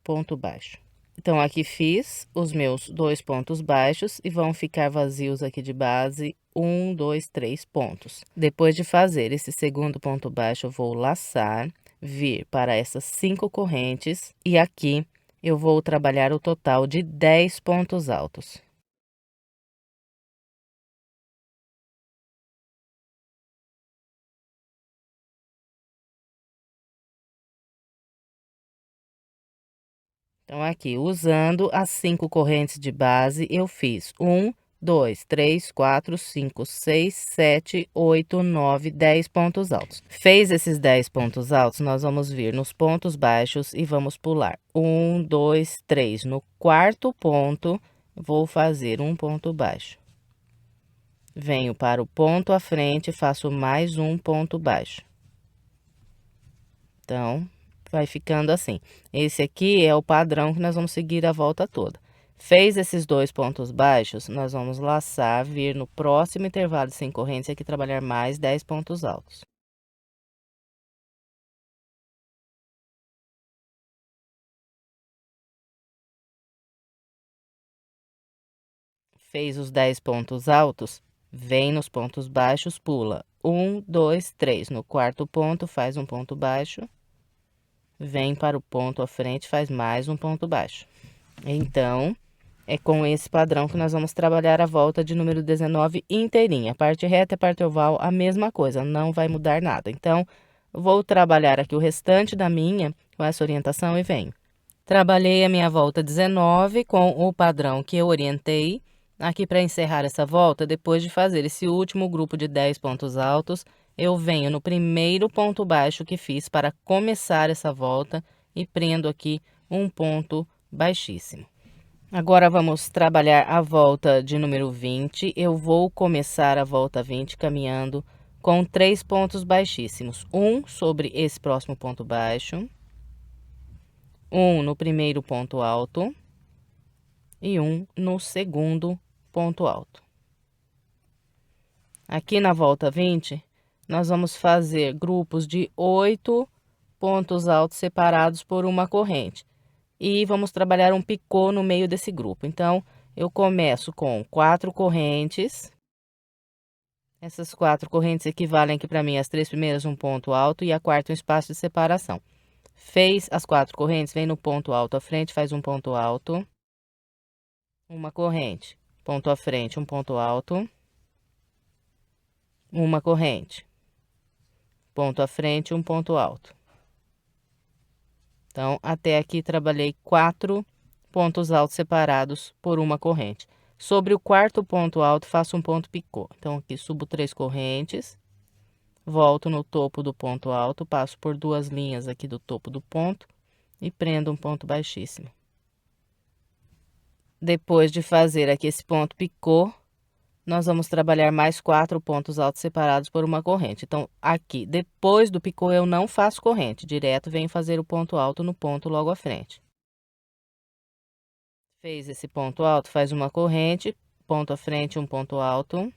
ponto baixo. Então, aqui fiz os meus 2 pontos baixos e vão ficar vazios aqui de base 1, 2, 3 pontos. Depois de fazer esse segundo ponto baixo, eu vou laçar, vir para essas 5 correntes e aqui eu vou trabalhar o total de 10 pontos altos. Então, aqui, usando as 5 correntes de base, eu fiz 1, 2, 3, 4, 5, 6, 7, 8, 9, 10 pontos altos. Fez esses 10 pontos altos, nós vamos vir nos pontos baixos e vamos pular 1, 2, 3. No quarto ponto, vou fazer um ponto baixo. Venho para o ponto à frente, faço mais um ponto baixo. Então, vai ficando assim. Esse aqui é o padrão que nós vamos seguir a volta toda. Fez esses 2 pontos baixos, nós vamos laçar, vir no próximo intervalo de 5 correntes e aqui trabalhar mais 10 pontos altos. Fez os 10 pontos altos, vem nos pontos baixos, pula 1, 2, 3. No quarto ponto, faz um ponto baixo. Vem para o ponto à frente, faz mais um ponto baixo. Então, É com esse padrão que nós vamos trabalhar a volta de número 19 inteirinha. A parte reta e a parte oval, a mesma coisa, não vai mudar nada. Então, vou trabalhar aqui o restante da minha com essa orientação e venho. Trabalhei a minha volta 19 com o padrão que eu orientei. Aqui para encerrar essa volta, depois de fazer esse último grupo de 10 pontos altos, eu venho no primeiro ponto baixo que fiz para começar essa volta e prendo aqui um ponto baixíssimo. Agora vamos trabalhar a volta de número 20. Eu vou começar a volta 20 caminhando com 3 pontos baixíssimos. Um sobre esse próximo ponto baixo, um no primeiro ponto alto e um no segundo ponto alto. Aqui na volta 20, nós vamos fazer grupos de 8 pontos altos separados por uma corrente. E vamos trabalhar um picô no meio desse grupo. Então, eu começo com 4 correntes. Essas 4 correntes equivalem aqui para mim as 3 primeiras um ponto alto e a quarta um espaço de separação. Fez as 4 correntes, vem no ponto alto à frente, faz um ponto alto. Uma corrente, ponto à frente, um ponto alto. Uma corrente, ponto à frente, um ponto alto. Então, até aqui trabalhei 4 pontos altos separados por uma corrente. Sobre o quarto ponto alto, faço um ponto picô. Então, aqui subo 3 correntes, volto no topo do ponto alto, passo por 2 linhas aqui do topo do ponto e prendo um ponto baixíssimo. Depois de fazer aqui esse ponto picô, nós vamos trabalhar mais 4 pontos altos separados por uma corrente. Então, aqui, depois do picô, eu não faço corrente, direto venho fazer o ponto alto no ponto logo à frente. Fez esse ponto alto, faz uma corrente, ponto à frente, um ponto alto,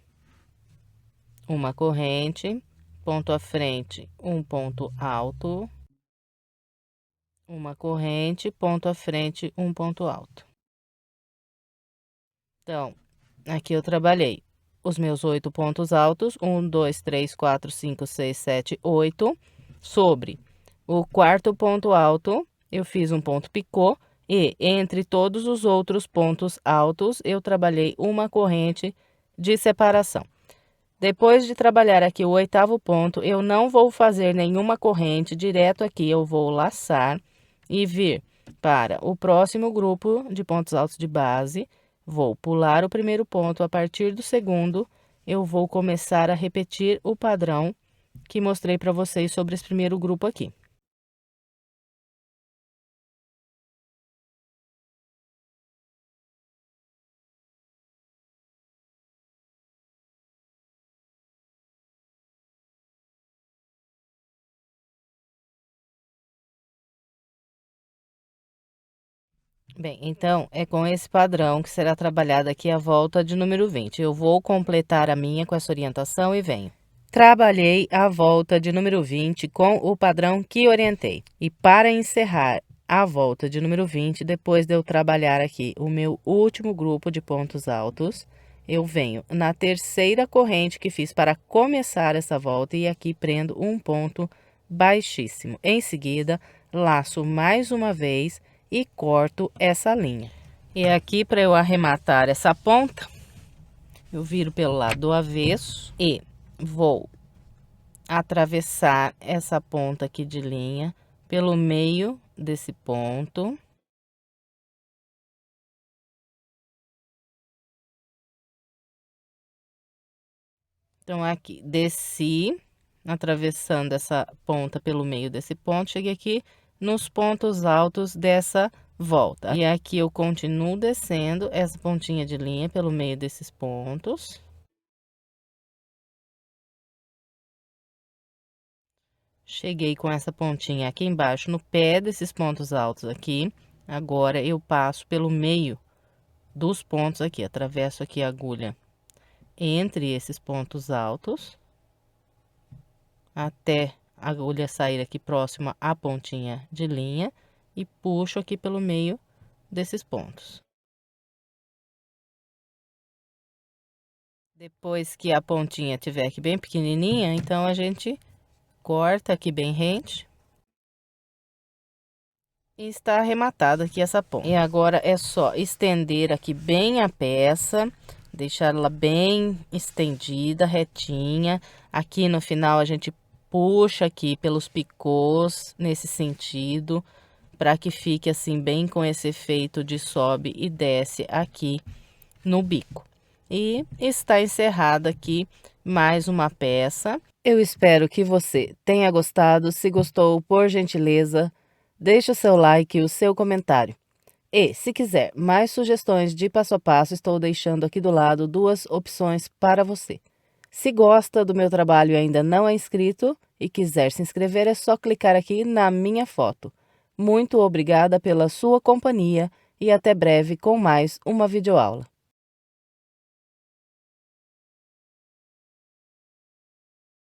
uma corrente, ponto à frente, um ponto alto, uma corrente, ponto à frente, um ponto alto. Então, aqui eu trabalhei os meus 8 pontos altos, 1, 2, 3, 4, 5, 6, 7, 8. Sobre o quarto ponto alto, eu fiz um ponto picô e entre todos os outros pontos altos, eu trabalhei uma corrente de separação. Depois de trabalhar aqui o 8º ponto, eu não vou fazer nenhuma corrente, direto aqui eu vou laçar e vir para o próximo grupo de pontos altos de base. Vou pular o primeiro ponto, a partir do segundo, eu vou começar a repetir o padrão que mostrei para vocês sobre esse primeiro grupo aqui. Bem, então, é com esse padrão que será trabalhada aqui a volta de número 20. Eu vou completar a minha com essa orientação e venho. Trabalhei a volta de número 20 com o padrão que orientei. E para encerrar a volta de número 20, depois de eu trabalhar aqui o meu último grupo de pontos altos, eu venho na terceira corrente que fiz para começar essa volta e aqui prendo um ponto baixíssimo. Em seguida, laço mais uma vez e corto essa linha. E aqui, para eu arrematar essa ponta, eu viro pelo lado do avesso e vou atravessar essa ponta aqui de linha pelo meio desse ponto. Então, aqui, desci, atravessando essa ponta pelo meio desse ponto, cheguei aqui nos pontos altos dessa volta. E aqui eu continuo descendo essa pontinha de linha pelo meio desses pontos. Cheguei com essa pontinha aqui embaixo, no pé desses pontos altos aqui. Agora, eu passo pelo meio dos pontos aqui, atravesso aqui a agulha entre esses pontos altos, até a agulha sair aqui próxima à pontinha de linha e puxo aqui pelo meio desses pontos. Depois que a pontinha tiver aqui bem pequenininha, então a gente corta aqui bem rente. E está arrematada aqui essa ponta. E agora é só estender aqui bem a peça, deixar ela bem estendida, retinha. Aqui no final a gente puxa aqui pelos picôs, nesse sentido, para que fique assim bem com esse efeito de sobe e desce aqui no bico. E está encerrada aqui mais uma peça. Eu espero que você tenha gostado. Se gostou, por gentileza, deixe o seu like e o seu comentário. E, se quiser mais sugestões de passo a passo, estou deixando aqui do lado 2 opções para você. Se gosta do meu trabalho e ainda não é inscrito e quiser se inscrever, é só clicar aqui na minha foto. Muito obrigada pela sua companhia e até breve com mais uma videoaula.